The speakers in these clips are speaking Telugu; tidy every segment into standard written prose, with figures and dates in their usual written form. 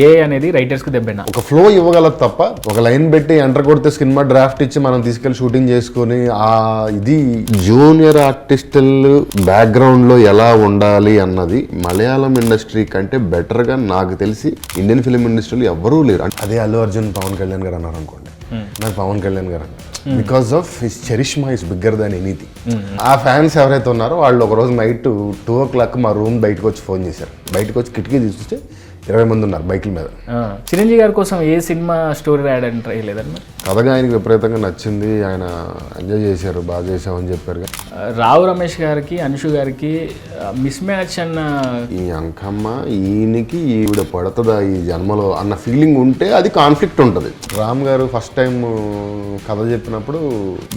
ఏ అనేది రైటర్స్కి దెబ్బేనా? ఒక ఫ్లో ఇవ్వగలదు తప్ప ఒక లైన్ పెట్టి ఎంటర్ కొడితే సినిమా డ్రాఫ్ట్ ఇచ్చి మనం తీసుకెళ్లి షూటింగ్ చేసుకొని ఇది జూనియర్ ఆర్టిస్టులు బ్యాక్గ్రౌండ్ లో ఎలా ఉండాలి అన్నది మలయాళం ఇండస్ట్రీ కంటే బెటర్ గా నాకు తెలిసి ఇండియన్ ఫిలిం ఇండస్ట్రీలో ఎవ్వరూ లేరు. అదే అల్లు అర్జున్ పవన్ కళ్యాణ్ గారు అన్నారు అనుకోండి, నాకు పవన్ కళ్యాణ్ గారు అన్నారు because of his charisma is bigger than anything. ఆ ఫ్యాన్స్ ఎవరైతే ఉన్నారో వాళ్ళు ఒక రోజు నైట్ 2 o'clock మా రూమ్ బయటకు వచ్చి ఫోన్ చేశారు. బయటకు వచ్చి కిటికీ చూస్తే 20 మంది ఉన్నారు బైకుల మీద. చిరంజీవి గారి కోసం ఏ సినిమా స్టోరీ రాయడానికి ట్రై లేదన్న? కథగా ఆయనకి విపరీతంగా నచ్చింది, ఆయన ఎంజాయ్ చేశారు, బాగా చేసామని చెప్పారు. రావు రమేష్ గారికి అనుషు గారికి మిస్ మ్యాచ్ అన్న ఈ అంకమ్మ ఈయనకి ఈవిడ పడుతుందా ఈ జన్మలో అన్న ఫీలింగ్ ఉంటే అది కాన్ఫ్లిక్ట్ ఉంటుంది. రామ్ గారు ఫస్ట్ టైం కథ చెప్పినప్పుడు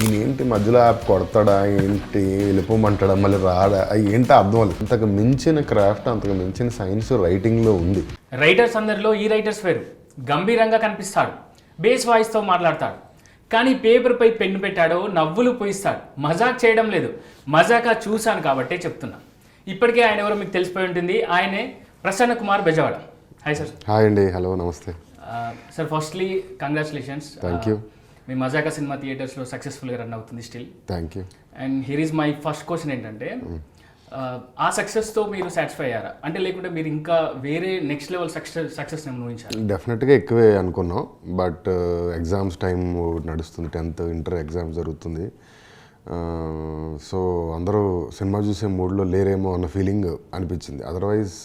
ఈయన ఏంటి మధ్యలో యాప్ కొడతాడా ఏంటి, వెళ్ళిపోమంటాడా మళ్ళీ రాడా, ఏంటి అర్థం అవ్వలేదు. అంతకు మించిన క్రాఫ్ట్, అంతకు మించిన సైన్స్ రైటింగ్లో ఉంది. రైటర్స్ అందరిలో ఈ రైటర్స్ వేరు. గంభీరంగా కనిపిస్తాడు, బేస్ వాయిస్తో మాట్లాడతాడు, కానీ పేపర్పై పెన్ను పెట్టాడో నవ్వులు పోయిస్తాడు. మజాక్ చేయడం లేదు, మజాకా చూశాను కాబట్టే చెప్తున్నా. ఇప్పటికే ఆయన ఎవరో మీకు తెలిసిపోయి ఉంటుంది, ఆయనే Prasanna Kumar Bezawada. Hi sir. Hi అండి, హలో, నమస్తే sir. Firstly congratulations. Thank you. మీ మజాకా సినిమా థియేటర్స్లో సక్సెస్ఫుల్గా రన్ అవుతుంది still. Thank you. And here is my first question ఏంటంటే, ఆ సక్సెస్తో మీరు సాటిస్ఫై అయ్యారా, అంటే లేకుంటే మీరు ఇంకా వేరే నెక్స్ట్ లెవెల్ సక్సెస్ నేను ఊహించారు? డెఫినెట్గా ఎక్కువే అనుకున్నాం, బట్ ఎగ్జామ్స్ టైం నడుస్తుంది, 10th ఇంటర్ ఎగ్జామ్స్ జరుగుతుంది. సో అందరూ సినిమా చూసే మూడ్లో లేరేమో అన్న ఫీలింగ్ అనిపించింది. అదర్వైజ్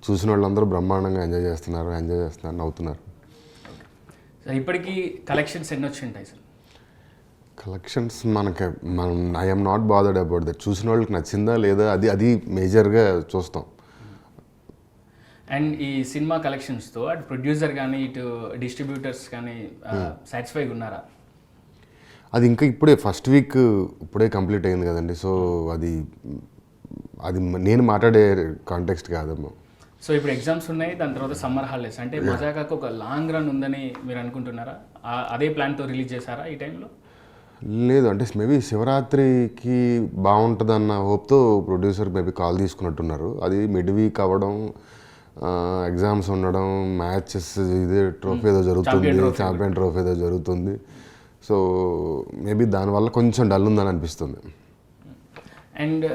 చూసిన వాళ్ళందరూ బ్రహ్మాండంగా ఎంజాయ్ చేస్తున్నారు, నవ్వుతున్నారు. ఇప్పటికీ కలెక్షన్స్ ఎన్ని వచ్చి ఉంటాయి sir? Collections I'm not bothered about that. చూసిన వాళ్ళకి నచ్చిందా లేదా అది మేజర్గా చూస్తాం. అండ్ ఈ సినిమా కలెక్షన్స్తో అటు ప్రొడ్యూసర్ కానీ ఇటు డిస్ట్రిబ్యూటర్స్ కానీ సాటిస్ఫైగా ఉన్నారా? అది ఇంకా ఇప్పుడే ఫస్ట్ వీక్ ఇప్పుడే కంప్లీట్ అయింది కదండి. సో అది నేను మాట్లాడే కాంటెక్స్ట్ కాదేమో. సో ఇప్పుడు ఎగ్జామ్స్ ఉన్నాయి, దాని తర్వాత సమ్మర్ హాలిడేస్, అంటే మజాకాకు ఒక లాంగ్ రన్ ఉందని మీరు అనుకుంటున్నారా? అదే ప్లాన్తో రిలీజ్ చేశారా ఈ టైంలో? లేదు, అంటే మేబీ శివరాత్రికి బాగుంటుందన్న హోప్తో ప్రొడ్యూసర్ మేబీ కాల్ తీసుకున్నట్టున్నారు. అది మిడ్ వీక్ అవ్వడం, ఎగ్జామ్స్ ఉండడం, మ్యాచెస్, ఇదే ట్రోఫీ ఏదో జరుగుతుంది, ఛాంపియన్ ట్రోఫీ ఏదో జరుగుతుంది. సో మేబీ దానివల్ల కొంచెం డల్ ఉందని అనిపిస్తుంది. And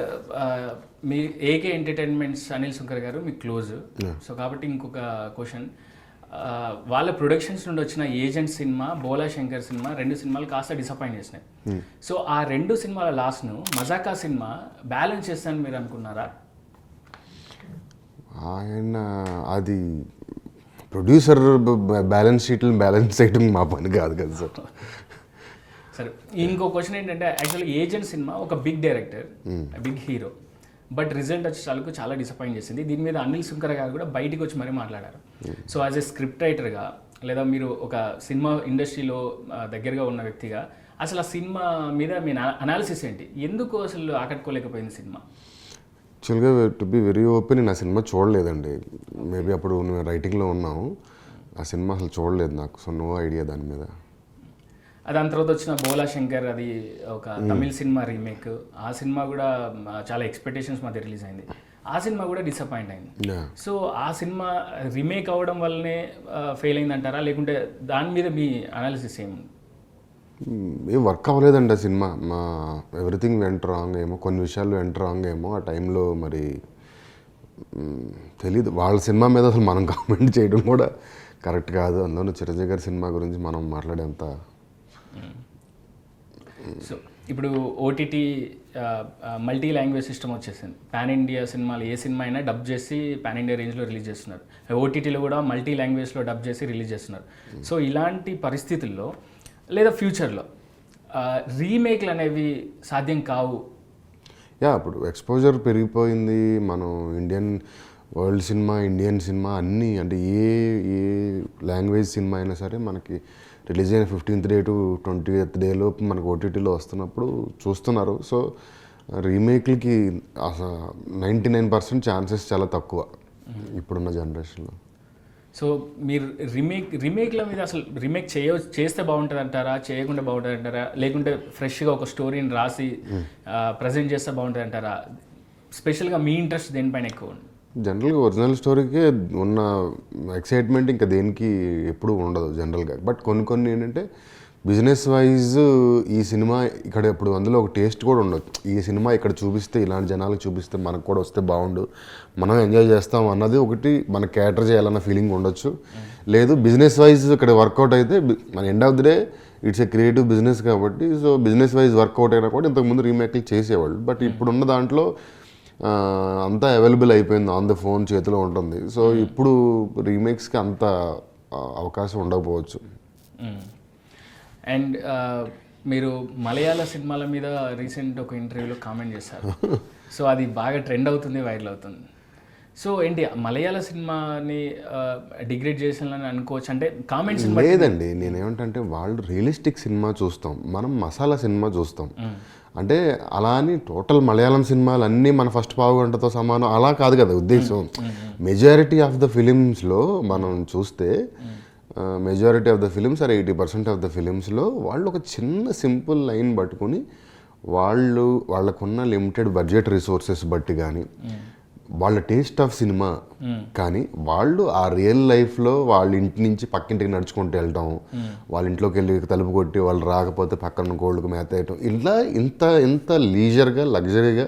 me AK entertainments Anil Shankar గారు మీకు క్లోజ్, సో కాబట్టి ఇంకొక క్వశ్చన్, వాళ్ళ ప్రొడక్షన్స్ నుండి వచ్చిన ఏజెంట్ సినిమా, బోలా శంకర్ సినిమా, 2 సినిమాలు కాస్త డిసప్పాయింట్ చేసినాయి. సో ఆ 2 సినిమాల లాస్ను మజాకా సినిమా బ్యాలెన్స్ చేస్తానని మీరు అనుకున్నారా? ఆయన అది ప్రొడ్యూసర్ బ్యాలెన్స్ షీట్లు బ్యాలెన్స్ చేయడం మా పని కాదు కదా సార్. సరే, ఇంకో క్వశ్చన్ ఏంటంటే, యాక్చువల్లీ ఏజెంట్ సినిమా ఒక big director, big hero, but result వచ్చేసరికి చాలా డిసప్పాయింట్ చేసింది. దీని మీద అనిల్ శంకర్ గారు కూడా బయటికి వచ్చి మరీ మాట్లాడారు. సో యాజ్ ఎ స్క్రిప్ట్ రైటర్గా, లేదా మీరు ఒక సినిమా ఇండస్ట్రీలో దగ్గరగా ఉన్న వ్యక్తిగా, అసలు ఆ సినిమా మీద మీ అనాలిసిస్ ఏంటి? ఎందుకు అసలు ఆకట్టుకోలేకపోయింది సినిమా? యాక్చువల్గా టు బి వెరీ ఓపెన్, నేను ఆ సినిమా చూడలేదండి. మేబీ అప్పుడు మేము రైటింగ్లో ఉన్నాము, ఆ సినిమా అసలు చూడలేదు నాకు. సో నో ఐడియా దాని మీద. దాని తర్వాత వచ్చిన బోలా శంకర్, అది ఒక తమిళ్ సినిమా రీమేక్. ఆ సినిమా కూడా చాలా ఎక్స్పెక్టేషన్స్ మధ్య రిలీజ్ అయింది. ఆ సినిమా కూడా డిసప్పాయింట్ అయింది. సో ఆ సినిమా రీమేక్ అవ్వడం వల్లనే ఫెయిల్ అయిందంటారా, లేకుంటే దాని మీద మీ అనాలిసిస్ ఏముంది? ఏం వర్క్ అవ్వలేదండి ఆ సినిమా. ఎవ్రీథింగ్ వెంట్ రాంగ్ ఏమో, కొన్ని విషయాలు వెంట్ రాంగ్ ఏమో ఆ టైంలో. మరి తెలీదు, వాళ్ళ సినిమా మీద అసలు మనం కామెంట్ చేయడం కూడా కరెక్ట్ కాదు. అందులో చిరంజీవి గారి సినిమా గురించి మనం మాట్లాడేంత. సో ఇప్పుడు ఓటీటీ మల్టీ లాంగ్వేజ్ సిస్టమ్ వచ్చేసింది. పాన్ ఇండియా సినిమాలు ఏ సినిమా అయినా డబ్ చేసి పాన్ ఇండియా రేంజ్లో రిలీజ్ చేస్తున్నారు. ఓటీటీలో కూడా మల్టీ లాంగ్వేజ్లో డబ్ చేసి రిలీజ్ చేస్తున్నారు. సో ఇలాంటి పరిస్థితుల్లో లేదా ఫ్యూచర్లో రీమేక్లు అనేవి సాధ్యం కావు. ఇప్పుడు ఎక్స్పోజర్ పెరిగిపోయింది. మనం వరల్డ్ సినిమా, ఇండియన్ సినిమా అన్నీ, అంటే ఏ లాంగ్వేజ్ సినిమా అయినా సరే మనకి రిలీజ్ అయిన 15th day to 20th day లోపు మనకు ఓటీటీలో వస్తున్నప్పుడు చూస్తున్నారు. సో రీమేక్లకి 99% ఛాన్సెస్ చాలా తక్కువ ఇప్పుడున్న జనరేషన్లో. సో మీరు రీమేక్ల మీద అసలు రీమేక్ చేస్తే బాగుంటుంది అంటారా, చేయకుండా బాగుంటుంది అంటారా, లేకుంటే ఫ్రెష్గా ఒక స్టోరీని రాసి ప్రజెంట్ చేస్తే బాగుంటుంది అంటారా? స్పెషల్గా మీ ఇంట్రెస్ట్ దేనిపైన ఎక్కువ? జనరల్గా ఒరిజినల్ స్టోరీకే ఉన్న ఎక్సైట్మెంట్ ఇంకా దేనికి ఎప్పుడూ ఉండదు జనరల్గా. బట్ కొన్ని ఏంటంటే బిజినెస్ వైజ్ ఈ సినిమా ఇక్కడ ఇప్పుడు అందులో ఒక టేస్ట్ కూడా ఉండదు. ఈ సినిమా ఇక్కడ చూపిస్తే ఇలాంటి జనాలకు చూపిస్తే మనకు కూడా వస్తే బాగుండు, మనం ఎంజాయ్ చేస్తాం అన్నది ఒకటి మనకు క్యాటర్ చేయాలన్న ఫీలింగ్ ఉండొచ్చు. లేదు బిజినెస్ వైజ్ ఇక్కడ వర్కౌట్ అయితే మన end of the day it's a creative business కాబట్టి సో బిజినెస్ వైజ్ వర్కౌట్ అయినా కూడా ఇంతకుముందు రీమేక్లు చేసేవాళ్ళు. బట్ ఇప్పుడున్న దాంట్లో అంతా అవైలబుల్ అయిపోయింది, ఆన్ ద ఫోన్ చేతిలో ఉంటుంది. సో ఇప్పుడు రీమేక్స్కి అంత అవకాశం ఉండకపోవచ్చు. అండ్ మీరు మలయాళ సినిమాల మీద రీసెంట్ ఒక ఇంటర్వ్యూలో కామెంట్ చేశారు. సో అది బాగా ట్రెండ్ అవుతుంది, వైరల్ అవుతుంది. సో ఏంటి మలయాళ సినిమాని డిగ్రేడ్ చేసాలని అనుకోవచ్చు అంటే కామెంట్స్? లేదండి, నేనేమంటే వాళ్ళు రియలిస్టిక్ సినిమా చూస్తాం, మనం మసాలా సినిమా చూస్తాం. అంటే అలా అని టోటల్ మలయాళం సినిమాలు అన్నీ మన ఫస్ట్ పావు గంటతో సమానం అలా కాదు కదా ఉద్దేశం. మెజారిటీ ఆఫ్ ద ఫిలిమ్స్లో మనం చూస్తే majority of the films are 80% of the ఫిలిమ్స్లో వాళ్ళు ఒక చిన్న సింపుల్ లైన్ పట్టుకుని వాళ్ళకున్న లిమిటెడ్ బడ్జెట్ రిసోర్సెస్ బట్టి కానీ వాళ్ళ టేస్ట్ ఆఫ్ సినిమా కానీ వాళ్ళు ఆ రియల్ లైఫ్లో వాళ్ళ ఇంటి నుంచి పక్కింటికి నడుచుకుంటూ వెళ్ళటం, వాళ్ళ ఇంట్లోకి వెళ్ళి తలుపు కొట్టి వాళ్ళు రాకపోతే పక్కన కోళ్ళకు మేత వేయటం, ఇలా ఇంత లీజర్గా లగ్జరీగా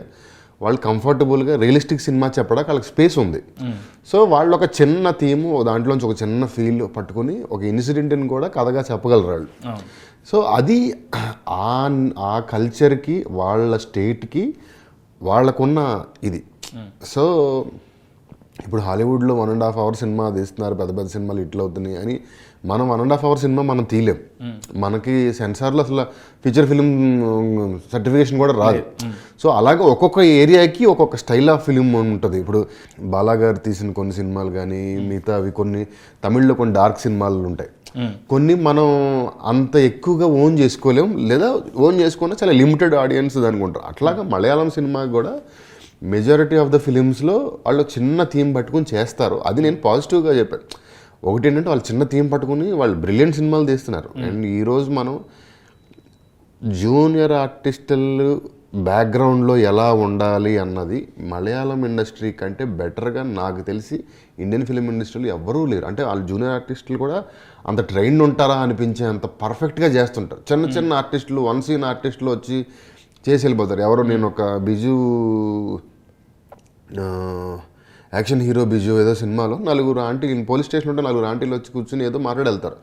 వాళ్ళు కంఫర్టబుల్గా రియలిస్టిక్ సినిమా చెప్పడానికి వాళ్ళకి స్పేస్ ఉంది. సో వాళ్ళు ఒక చిన్న థీము దాంట్లోంచి ఒక చిన్న ఫీల్ పట్టుకుని ఒక ఇన్సిడెంట్ని కూడా కథగా చెప్పగలరు వాళ్ళు. సో అది ఆ కల్చర్కి వాళ్ళ స్టేట్కి వాళ్ళకున్న ఇది. సో ఇప్పుడు హాలీవుడ్లో 1.5 hour సినిమా తీస్తున్నారు, పెద్ద సినిమాలు ఇట్లా అవుతున్నాయి అని మనం 1.5 hour సినిమా మనం తీయలేం. మనకి సెన్సార్లో అసలు ఫీచర్ ఫిలిం సర్టిఫికేషన్ కూడా రాదు. సో అలాగే ఒక్కొక్క ఏరియాకి ఒక్కొక్క స్టైల్ ఆఫ్ ఫిలిం ఉంటుంది. ఇప్పుడు బాలాగారు తీసిన కొన్ని సినిమాలు కానీ మిగతా అవి కొన్ని తమిళ్లో కొన్ని డార్క్ సినిమాలు ఉంటాయి, కొన్ని మనం అంత ఎక్కువగా ఓన్ చేసుకోలేం, లేదా ఓన్ చేసుకున్న చాలా లిమిటెడ్ ఆడియన్స్ దానికి ఉంటారు. అట్లాగా మలయాళం సినిమా కూడా మెజారిటీ ఆఫ్ ద ఫిలిమ్స్లో వాళ్ళు చిన్న థీమ్ పట్టుకుని చేస్తారు. అది నేను పాజిటివ్గా చెప్పాను. ఒకటి ఏంటంటే వాళ్ళు చిన్న థీమ్ పట్టుకుని వాళ్ళు బ్రిలియంట్ సినిమాలు తీస్తున్నారు. అండ్ ఈరోజు మనం జూనియర్ ఆర్టిస్టులు బ్యాక్గ్రౌండ్లో ఎలా ఉండాలి అన్నది మలయాళం ఇండస్ట్రీ కంటే బెటర్గా నాకు తెలిసి ఇండియన్ ఫిలిం ఇండస్ట్రీలో ఎవ్వరూ లేరు. అంటే వాళ్ళు జూనియర్ ఆర్టిస్టులు కూడా అంత ట్రైన్డ్ ఉంటారా అనిపించే అంత పర్ఫెక్ట్గా చేస్తుంటారు. చిన్న ఆర్టిస్టులు వన్ సీన్ ఆర్టిస్టులు వచ్చి చేసి వెళ్ళిపోతారు. ఎవరో నేను ఒక బిజు యాక్షన్ హీరో బిజు ఏదో సినిమాలో నలుగురు ఆంటీలు పోలీస్ స్టేషన్ ఉంటే నలుగురు ఆంటీలు వచ్చి కూర్చుని ఏదో మాట్లాడి వెళ్తారు.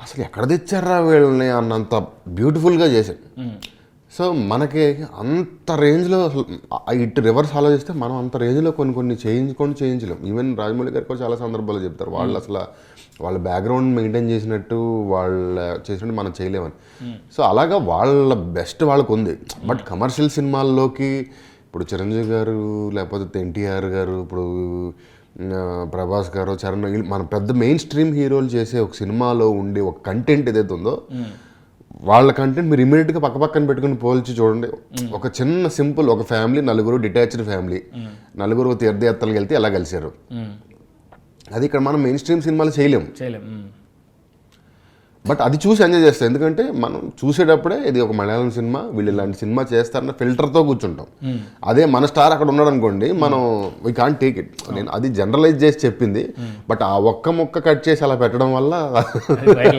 అసలు ఎక్కడ తెచ్చారా వీళ్ళని అన్నంత బ్యూటిఫుల్గా చేశారు. సో మనకి అంత రేంజ్లో అసలు ఇటు రివర్స్ ఆలోచిస్తే మనం అంత రేంజ్లో కొన్ని చేయించలేం. ఈవెన్ రాజమౌళి గారు కూడా చాలా సందర్భాల్లో చెప్తారు వాళ్ళు అసలు వాళ్ళ బ్యాక్గ్రౌండ్ మెయింటైన్ చేసినట్టు చేసినట్టు మనం చేయలేమని. సో అలాగా వాళ్ళ బెస్ట్ వాళ్ళకు ఉంది. బట్ కమర్షియల్ సినిమాల్లోకి ఇప్పుడు చిరంజీవి గారు లేకపోతే ఎన్టీఆర్ గారు, ఇప్పుడు ప్రభాస్ గారు, చరణ్, మన పెద్ద మెయిన్ స్ట్రీమ్ హీరోలు చేసే ఒక సినిమాలో ఉండే ఒక కంటెంట్ ఏదైతే ఉందో వాళ్ళ కంటెంట్ మీరు ఇమీడియట్గా పక్కన పెట్టుకుని పోల్చి చూడండి. ఒక చిన్న సింపుల్ ఒక ఫ్యామిలీ, నలుగురు డిటాచ్డ్ ఫ్యామిలీ, నలుగురు తీర్థయాత్రలకు వెళ్తే ఎలా కలిశారు, అది ఇక్కడ మనం మెయిన్ స్ట్రీమ్ సినిమాలు చేయలేము. బట్ అది చూసి ఎంజాయ్ చేస్తాం. ఎందుకంటే మనం చూసేటప్పుడే ఇది ఒక మలయాళం సినిమా, వీళ్ళు ఇలాంటి సినిమా చేస్తారన్న ఫిల్టర్తో కూర్చుంటాం. అదే మన స్టార్ అక్కడ ఉన్నాడు అనుకోండి, మనం వీ కాంట్ టేక్ ఇట్. నేను అది జనరలైజ్ చేసి చెప్పింది. బట్ ఆ ఒక్క మొక్క కట్ చేసి అలా పెట్టడం వల్ల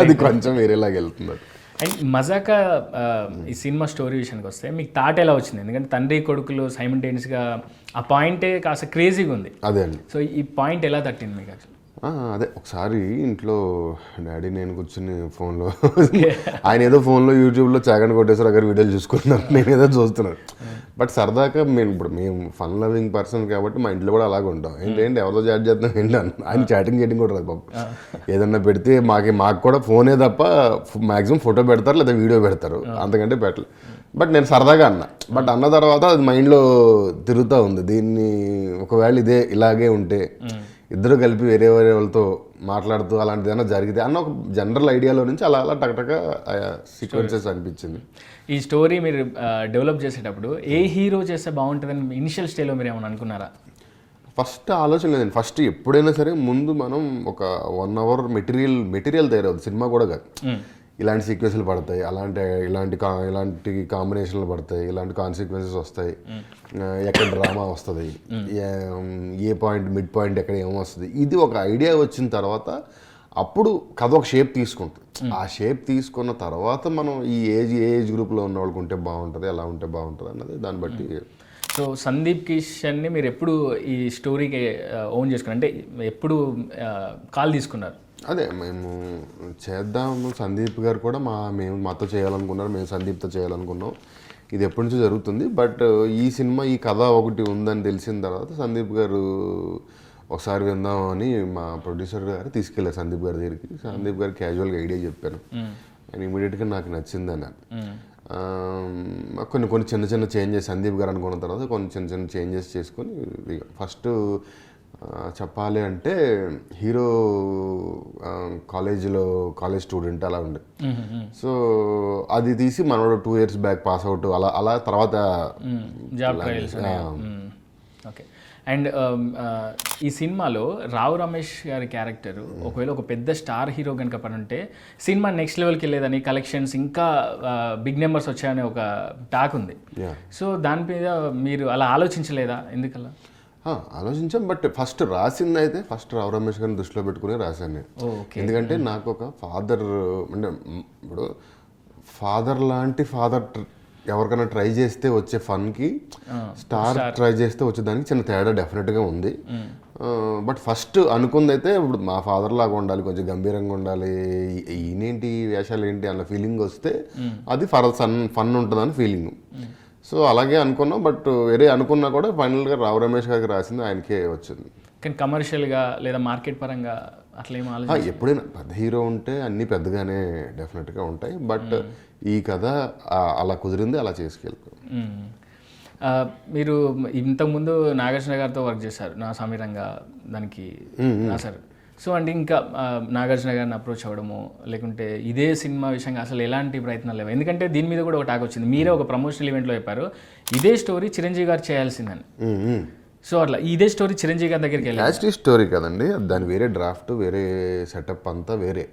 అది కొంచెం వేరేలాగా వెళ్తుంది. అండ్ మజాకా ఈ సినిమా స్టోరీ విషయానికి వస్తే మీకు థాట్ ఎలా వచ్చింది? ఎందుకంటే తండ్రి కొడుకులు సైమల్టేనియస్గా ఆ పాయింటే కాస్త క్రేజీగా ఉంది. అదే అండి. సో ఈ పాయింట్ ఎలా తట్టింది మీకు? యాక్చువల్లీ అదే ఒకసారి ఇంట్లో డాడీ నేను కూర్చుని ఫోన్లో ఆయన ఏదో ఫోన్లో యూట్యూబ్లో చాగండి కొట్టేసారు అక్కడ వీడియోలు చూసుకుంటున్నారు, నేను ఏదో చూస్తున్నాను. బట్ సరదాగా మేము ఫన్ లవింగ్ పర్సన్ కాబట్టి మా ఇంట్లో కూడా అలాగే ఉంటాం. ఏంటంటే ఎవరితో చాట్ చేద్దాం ఏంటి ఆయన చాటింగ్ చేయడం కూడా రాదు బాబు. ఏదన్నా పెడితే మాకు కూడా ఫోనే తప్ప మ్యాక్సిమం ఫోటో పెడతారు లేదా వీడియో పెడతారు, అంతకంటే పెట్టలేదు. బట్ నేను సరదాగా అన్నా. బట్ అన్న తర్వాత అది మైండ్లో తిరుగుతూ ఉంది. దీన్ని ఒకవేళ ఇలాగే ఉంటే ఇద్దరు కలిపి వేరే వాళ్ళతో మాట్లాడుతూ అలాంటిది ఏమైనా జరిగితే అన్న ఒక జనరల్ ఐడియాలో నుంచి అలా టకటగా సీక్వెన్సెస్ అనిపించింది. ఈ స్టోరీ మీరు డెవలప్ చేసేటప్పుడు ఏ హీరో చేస్తే బాగుంటుందని ఇనిషియల్ స్టేజ్లో మీరు ఏమైనా అనుకున్నారా? ఫస్ట్ ఆలోచన లేదండి. ఫస్ట్ ఎప్పుడైనా సరే ముందు మనం ఒక 1 hour మెటీరియల్ తయారవుతుంది. సినిమా కూడా కాదు, ఇలాంటి సీక్వెన్స్లు పడతాయి, ఇలాంటి కాంబినేషన్లు పడతాయి, ఇలాంటి కాన్సిక్వెన్సెస్ వస్తాయి, ఎక్కడ డ్రామా వస్తుంది, ఏ పాయింట్ మిడ్ పాయింట్ ఎక్కడ ఏమొస్తుంది, ఇది ఒక ఐడియా వచ్చిన తర్వాత అప్పుడు కథ ఒక షేప్ తీసుకుంటుంది. ఆ షేప్ తీసుకున్న తర్వాత మనం ఏ ఏజ్ గ్రూప్లో ఉన్న వాళ్ళకి ఉంటే బాగుంటుంది, ఎలా ఉంటే బాగుంటుంది అన్నది దాన్ని బట్టి. సో సందీప్ కిషన్ని మీరు ఎప్పుడు ఈ స్టోరీకి ఓన్ చేసుకున్నారు, అంటే ఎప్పుడు కాల్ తీసుకున్నారు? అదే మేము చేద్దాము, సందీప్ గారు కూడా మేము మాతో చేయాలనుకున్నారు, మేము సందీప్తో చేయాలనుకున్నాం. ఇది ఎప్పటి నుంచో జరుగుతుంది. బట్ ఈ సినిమా ఈ కథ ఒకటి ఉందని తెలిసిన తర్వాత సందీప్ గారు ఒకసారి విందామని మా ప్రొడ్యూసర్ గారు తీసుకెళ్ళారు సందీప్ గారి దగ్గరికి. సందీప్ గారు క్యాజువల్గా ఐడియా చెప్పాను, ఆయన ఇమీడియట్గా నాకు నచ్చిందని. కొన్ని చిన్న చేంజెస్ సందీప్ గారు అనుకున్న తర్వాత కొన్ని చిన్న చేంజెస్ చేసుకొని ఫస్ట్ చెప్పాలి అంటే హీరో కాలేజ్ స్టూడెంట్ అలా ఉండే. సో అది తీసి మనోడు 2 years బ్యాక్ పాస్ అవుట్ అలా తర్వాత జాబ్. ఓకే. అండ్ ఈ సినిమాలో రావు రమేష్ గారి క్యారెక్టర్ ఒకవేళ ఒక పెద్ద స్టార్ హీరో కనుక పని ఉంటే సినిమా నెక్స్ట్ లెవెల్కి వెళ్ళేదని, కలెక్షన్స్ ఇంకా బిగ్ నెంబర్స్ వచ్చాయని ఒక టాక్ ఉంది. సో దాని మీద మీరు అలా ఆలోచించలేదా? ఎందుకలా ఆలోచించాం. బట్ ఫస్ట్ రాసింది అయితే రావు రమేష్ గారిని దృష్టిలో పెట్టుకుని రాశాను నేను. ఎందుకంటే నాకు ఒక ఫాదర్, అంటే ఇప్పుడు ఫాదర్ లాంటి ఫాదర్ ఎవరికైనా ట్రై చేస్తే వచ్చే ఫన్కి స్టార్ ట్రై చేస్తే వచ్చేదానికి చిన్న తేడా డెఫినెట్గా ఉంది. బట్ ఫస్ట్ అనుకుంది అయితే ఇప్పుడు మా ఫాదర్ లాగా ఉండాలి, కొంచెం గంభీరంగా ఉండాలి, ఈయనేంటి వేషాలు ఏంటి అన్న ఫీలింగ్ వస్తే అది ఫన్ ఉంటుందని ఫీలింగ్. సో అలాగే అనుకున్నాం. బట్ వేరే అనుకున్నా కూడా ఫైనల్గా రావు రమేష్ గారికి రాసింది ఆయనకే వచ్చింది. కానీ కమర్షియల్గా లేదా మార్కెట్ పరంగా అట్లా ఏమో ఎప్పుడైనా పెద్ద హీరో ఉంటే అన్నీ పెద్దగానే డెఫినెట్గా ఉంటాయి. బట్ ఈ కథ అలా కుదిరింది, అలా చేసుకెళ్తాం. మీరు ఇంతకుముందు నాగార్జున గారితో వర్క్ చేశారు, నా సమీరంగా దానికి రాశారు. సో అంటే ఇంకా నాగార్జున గారిని అప్రోచ్ అవ్వడము, లేకుంటే ఇదే సినిమా విషయంగా అసలు ఎలాంటి ప్రయత్నాలు లేవు? ఎందుకంటే దీని మీద కూడా ఒక టాక్ వచ్చింది, మీరే ఒక ప్రమోషనల్ ఈవెంట్లో చెప్పారు ఇదే స్టోరీ చిరంజీవి గారు చేయాల్సిందని. సో అట్లా ఇదే స్టోరీ చిరంజీవి గారి దగ్గరికి వెళ్ళి స్టోరీ కదండి, దాని వేరే డ్రాఫ్ట్, వేరే సెటప్ అంతా వేరే.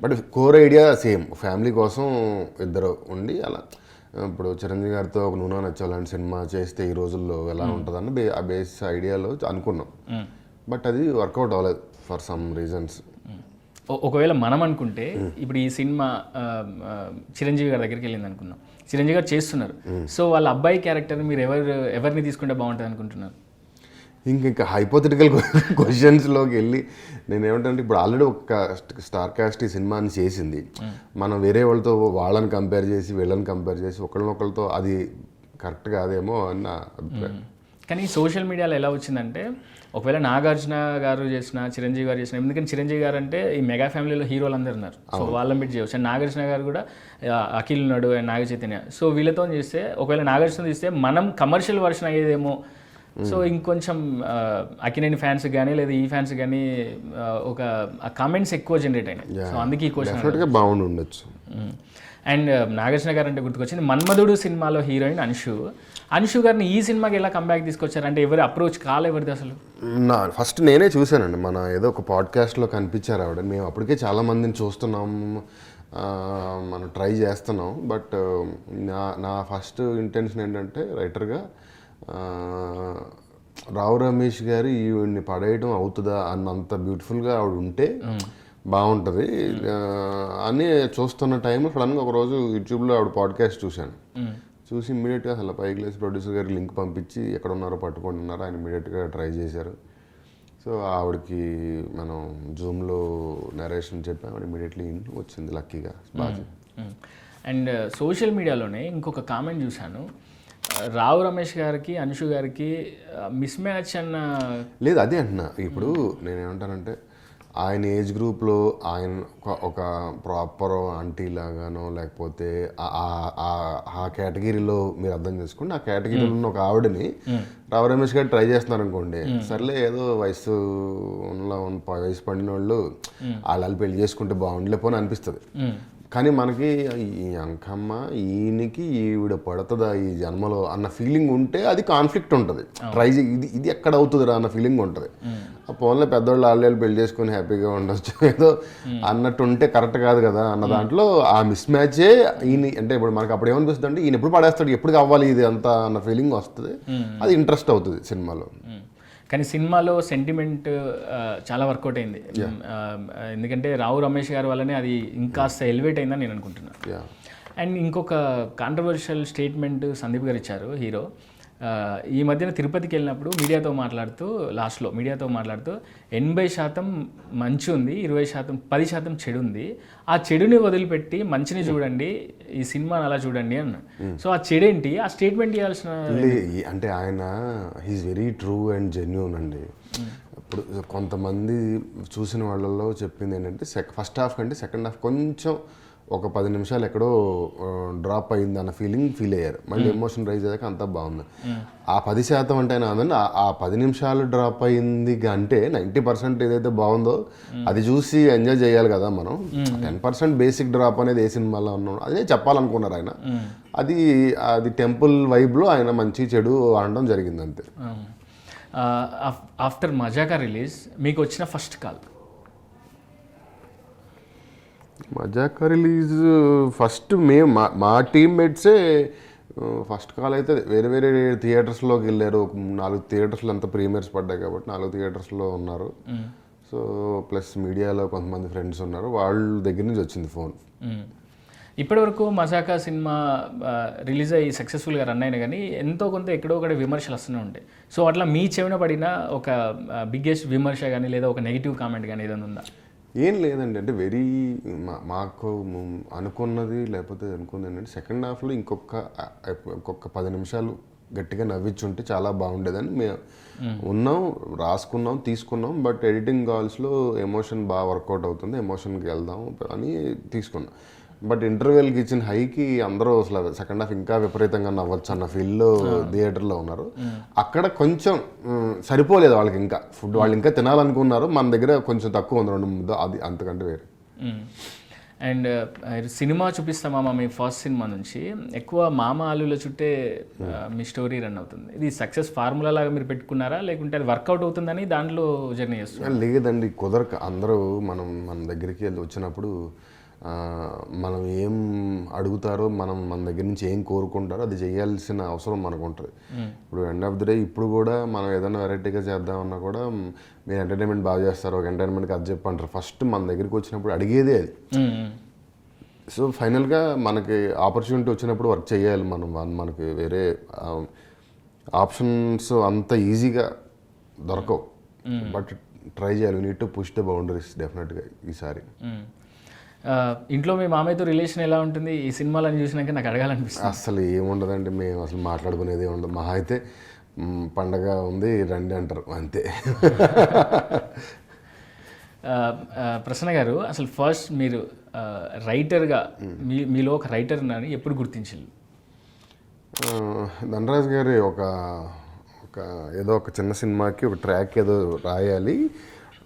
But core idea same, family కోసం ఇద్దరు ఉండి అలా. ఇప్పుడు చిరంజీవి గారితో ఒక నూనె నచ్చాలని సినిమా చేస్తే ఈ రోజుల్లో ఎలా ఉంటుందని ఆ బేస్ ఐడియాలో అనుకున్నాం. బట్ అది వర్కౌట్ అవ్వలేదు ఫర్ సమ్ రీజన్స్. ఒకవేళ మనం అనుకుంటే ఇప్పుడు ఈ సినిమా చిరంజీవి గారి దగ్గరికి వెళ్ళింది అనుకున్నాం, చిరంజీవి గారు చేస్తున్నారు. సో వాళ్ళ అబ్బాయి క్యారెక్టర్ మీరు ఎవరిని తీసుకుంటే బాగుంటుంది అనుకుంటున్నారు? ఇంకా హైపోథెటికల్ క్వశ్చన్స్లోకి వెళ్ళి నేనేమంటే ఇప్పుడు ఆల్రెడీ ఒక స్టార్ కాస్ట్ ఈ సినిమాని చేసింది, మనం వేరే వాళ్ళతో వాళ్ళని కంపేర్ చేసి వీళ్ళని కంపేర్ చేసి ఒకళ్ళనొకళ్ళతో అది కరెక్ట్ కాదేమో అన్న అభిప్రాయం. కానీ సోషల్ మీడియాలో ఎలా వచ్చిందంటే ఒకవేళ నాగార్జున గారు చేసిన, చిరంజీవి గారు చేసిన, ఎందుకంటే చిరంజీవి గారు అంటే ఈ మెగా ఫ్యామిలీలో హీరోలు అందరు ఉన్నారు, సో వాళ్ళని బిట్ చేయవచ్చు. అండ్ నాగార్జున గారు కూడా అఖిల్ ఉన్నాడు అండ్ నాగ చైతన్య, సో వీళ్ళతో చేస్తే ఒకవేళ నాగార్జున తీస్తే మనం కమర్షియల్ వర్షన్ అయ్యేదేమో. సో ఇంకొంచెం అకినేని ఫ్యాన్స్ కానీ లేదా ఈ ఫ్యాన్స్ కానీ ఒక కామెంట్స్ ఎక్కువ జనరేట్ అయినాయి. సో అందుకే ఈ క్వశ్చన్ బాగుండి ఉండొచ్చు. అండ్ నాగార్జున గారు అంటే గుర్తుకొచ్చింది మన్మధుడు సినిమాలో హీరోయిన్ అంశు గారిని ఈ సినిమాకి ఎలా కంబ్యాక్ తీసుకొచ్చారు? అంటే ఎవరి అప్రోచ్ ఎవరిది అసలు? ఫస్ట్ నేనే చూశానండి, మన ఏదో ఒక పాడ్కాస్ట్లో కనిపించారు ఆవిడ. మేము అప్పటికే చాలా మందిని చూస్తున్నాం, మనం ట్రై చేస్తున్నాం. బట్ నా ఫస్ట్ ఇంటెన్షన్ ఏంటంటే రైటర్గా రావు రమేష్ గారు ఈవిడ్ని పడేయడం అవుతుందా అన్నంత బ్యూటిఫుల్గా ఆవిడ ఉంటే బాగుంటుంది అని చూస్తున్న టైంలో సడన్గా ఒకరోజు యూట్యూబ్లో ఆవిడ పాడ్కాస్ట్ చూశాను. చూసి ఇమ్మీడియట్గా అసలు పైకి లేసి ప్రొడ్యూసర్ గారికి లింక్ పంపించి ఎక్కడ ఉన్నారో పట్టుకొని ఉన్నారో ఆయన ఇమ్మీడియట్గా ట్రై చేశారు. సో ఆవిడకి మనం జూమ్లో నరేషన్ చెప్పాము, ఇమ్మీడియట్లీ వచ్చింది లక్కీగా బాగా. అండ్ సోషల్ మీడియాలోనే ఇంకొక కామెంట్ చూశాను, రావు రమేష్ గారికి అంశు గారికి మిస్ మ్యాచ్ అన్న. లేదు అదే అంటున్నా, ఇప్పుడు నేనేమంటానంటే ఆయన ఏజ్ గ్రూప్లో ఆయన ఒక ప్రాపర్ ఆంటీ లాగానో లేకపోతే ఆ కేటగిరీలో మీరు అర్థం చేసుకోండి, ఆ కేటగిరీలో ఉన్న ఒక ఆవిడని రావు రమేష్ గారు ట్రై చేస్తున్నారు అనుకోండి, సర్లే ఏదో వయసు పడిన వాళ్ళు వాళ్ళు పెళ్లి చేసుకుంటే బాగుండలేపోని అనిపిస్తుంది. కానీ మనకి ఈ అంకమ్మ ఈయనకి ఈవిడ పడుతుందా ఈ జన్మలో అన్న ఫీలింగ్ ఉంటే అది కాన్ఫ్లిక్ట్ ఉంటుంది. ట్రై ఇది ఎక్కడ అవుతుందిరా అన్న ఫీలింగ్ ఉంటుంది. ఆ ఫోన్లో పెద్దవాళ్ళు ఆళ్ళు పెళ్లి చేసుకొని హ్యాపీగా ఉండొచ్చు ఏదో అన్నట్టు ఉంటే కరెక్ట్ కాదు కదా అన్న దాంట్లో ఆ మిస్ మ్యాచే ఈయన. అంటే ఇప్పుడు మనకు అప్పుడు ఏమనిపిస్తుంది అంటే ఈయన ఎప్పుడు పడేస్తాడు, ఎప్పుడు కావాలి ఇది అంతా అన్న ఫీలింగ్ వస్తుంది. అది ఇంట్రెస్ట్ అవుతుంది సినిమాలో. కానీ సినిమాలో సెంటిమెంట్ చాలా వర్కౌట్ అయింది. ఎందుకంటే రావు రమేష్ గారి వల్లనే అది ఇంకాస్త ఎలివేట్ అయిందని నేను అనుకుంటున్నాను. అండ్ ఇంకొక కాంట్రవర్షియల్ స్టేట్మెంట్ సందీప్ గారు ఇచ్చారు, హీరో. ఈ మధ్యన తిరుపతికి వెళ్ళినప్పుడు మీడియాతో మాట్లాడుతూ 80% మంచి ఉంది, 10% చెడు ఉంది. ఆ చెడుని వదిలిపెట్టి మంచిని చూడండి, ఈ సినిమాని అలా చూడండి అన్న. సో ఆ చెడేంటి, ఆ స్టేట్మెంట్ ఇవ్వాల్సిన అంటే ఆయన he is very true and genuine అండి. ఇప్పుడు కొంతమంది చూసిన వాళ్ళలో చెప్పింది ఏంటంటే ఫస్ట్ హాఫ్ కంటే సెకండ్ హాఫ్ కొంచెం ఒక 10 నిమిషాలు ఎక్కడో డ్రాప్ అయింది అన్న ఫీల్ అయ్యారు. మళ్ళీ ఎమోషన్ రైజ్ అయ్యాక అంతా బాగుంది. ఆ 10% అంటే అదండి, ఆ 10 నిమిషాలు డ్రాప్ అయింది అంటే 90% ఏదైతే బాగుందో అది చూసి ఎంజాయ్ చేయాలి కదా మనం. 10% బేసిక్ డ్రాప్ అనేది ఏ సినిమాలో ఉన్నాం అదే చెప్పాలనుకున్నారు ఆయన. అది టెంపుల్ వైబ్లో ఆయన మంచి చెడు ఆడడం జరిగింది అంతే. ఆఫ్టర్ మజాకా రిలీజ్ మీకు వచ్చిన ఫస్ట్ కాల్? మజాకా రిలీజ్ ఫస్ట్ మా టీమ్మేట్సే ఫస్ట్ కాల్ అయితే వేరే థియేటర్స్లోకి వెళ్ళారు. 4 థియేటర్స్లో అంత ప్రీమియర్స్ పడ్డాయి కాబట్టి 4 థియేటర్స్లో ఉన్నారు. సో ప్లస్ మీడియాలో కొంతమంది ఫ్రెండ్స్ ఉన్నారు, వాళ్ళ దగ్గర నుంచి వచ్చింది ఫోన్. ఇప్పటివరకు మజాకా సినిమా రిలీజ్ అయ్యి సక్సెస్ఫుల్గా రన్ అయినా కానీ ఎంతో కొంత ఎక్కడో ఒకటి విమర్శలు వస్తూనే ఉంటాయి. సో అట్లా మీ చెవిన పడిన ఒక బిగ్గెస్ట్ విమర్శ కానీ లేదా ఒక నెగిటివ్ కామెంట్ కానీ ఏదైనా ఉందా? ఏం లేదండి. అంటే మాకు అనుకున్నది ఏంటంటే సెకండ్ హాఫ్లో ఇంకొక 10 నిమిషాలు గట్టిగా నవ్వించుంటే చాలా బాగుండేదని మేము రాసుకున్నాం, తీసుకున్నాం. బట్ ఎడిటింగ్ కాల్స్లో ఎమోషన్ బాగా వర్కౌట్ అవుతుంది, ఎమోషన్కి వెళ్దాం అని తీసుకున్నాం. బట్ ఇంటర్వెల్కి ఇచ్చిన హైకి అందరూ అసలు సెకండ్ హాఫ్ ఇంకా విపరీతంగా నవ్వచ్చు అన్న ఫీల్లో థియేటర్లో ఉన్నారు. అక్కడ కొంచెం సరిపోలేదు వాళ్ళకి, ఇంకా ఫుడ్ వాళ్ళు ఇంకా తినాలనుకున్నారు, మన దగ్గర కొంచెం తక్కువ ఉంది 2 ముద్ద, అది అంతకంటే వేరే. అండ్ సినిమా చూపిస్తామా మీ ఫస్ట్ సినిమా నుంచి ఎక్కువ మామ ఆలుల చుట్టే మీ స్టోరీ రన్ అవుతుంది. ఇది సక్సెస్ ఫార్ములా లాగా మీరు పెట్టుకున్నారా, లేకుంటే అది వర్కౌట్ అవుతుందని దాంట్లో జర్నీ చేస్తున్నారు? లేదండి, కుదరక అందరూ మన దగ్గరికి వెళ్ళి వచ్చినప్పుడు మనం ఏం అడుగుతారో, మన దగ్గర నుంచి ఏం కోరుకుంటారో అది చేయాల్సిన అవసరం మనకు ఉంటుంది. ఇప్పుడు ఎండ్ ఆఫ్ ది డే ఇప్పుడు కూడా మనం ఏదైనా వెరైటీగా చేద్దామన్నా కూడా మీరు ఎంటర్టైన్మెంట్ బాగా చేస్తారు, ఒక ఎంటర్టైన్మెంట్కి అది చెప్పంటారు. ఫస్ట్ మన దగ్గరికి వచ్చినప్పుడు అడిగేదే అది. సో ఫైనల్గా మనకి ఆపర్చునిటీ వచ్చినప్పుడు వర్క్ చేయాలి మనం. మనకి వేరే ఆప్షన్స్ అంత ఈజీగా దొరకవు. బట్ ట్రై చేయాలి, need to push the boundaries డెఫినెట్గా ఈసారి. ఇంట్లో మీ మామయ్యతో రిలేషన్ ఎలా ఉంటుంది ఈ సినిమాలను చూసినాక నాకు అడగాలనిపిస్తుంది. అసలు ఏముండదండి, మేము అసలు మాట్లాడుకునేది ఉండదు. మహా అయితే పండగ ఉంది రండి అంటారు అంతే. ప్రసన్న గారు, అసలు ఫస్ట్ మీరు రైటర్గా మీలో ఒక రైటర్ అని ఎప్పుడు గుర్తించారు? ధనరాజ్ గారి ఏదో ఒక చిన్న సినిమాకి ఒక ట్రాక్ ఏదో రాయాలి,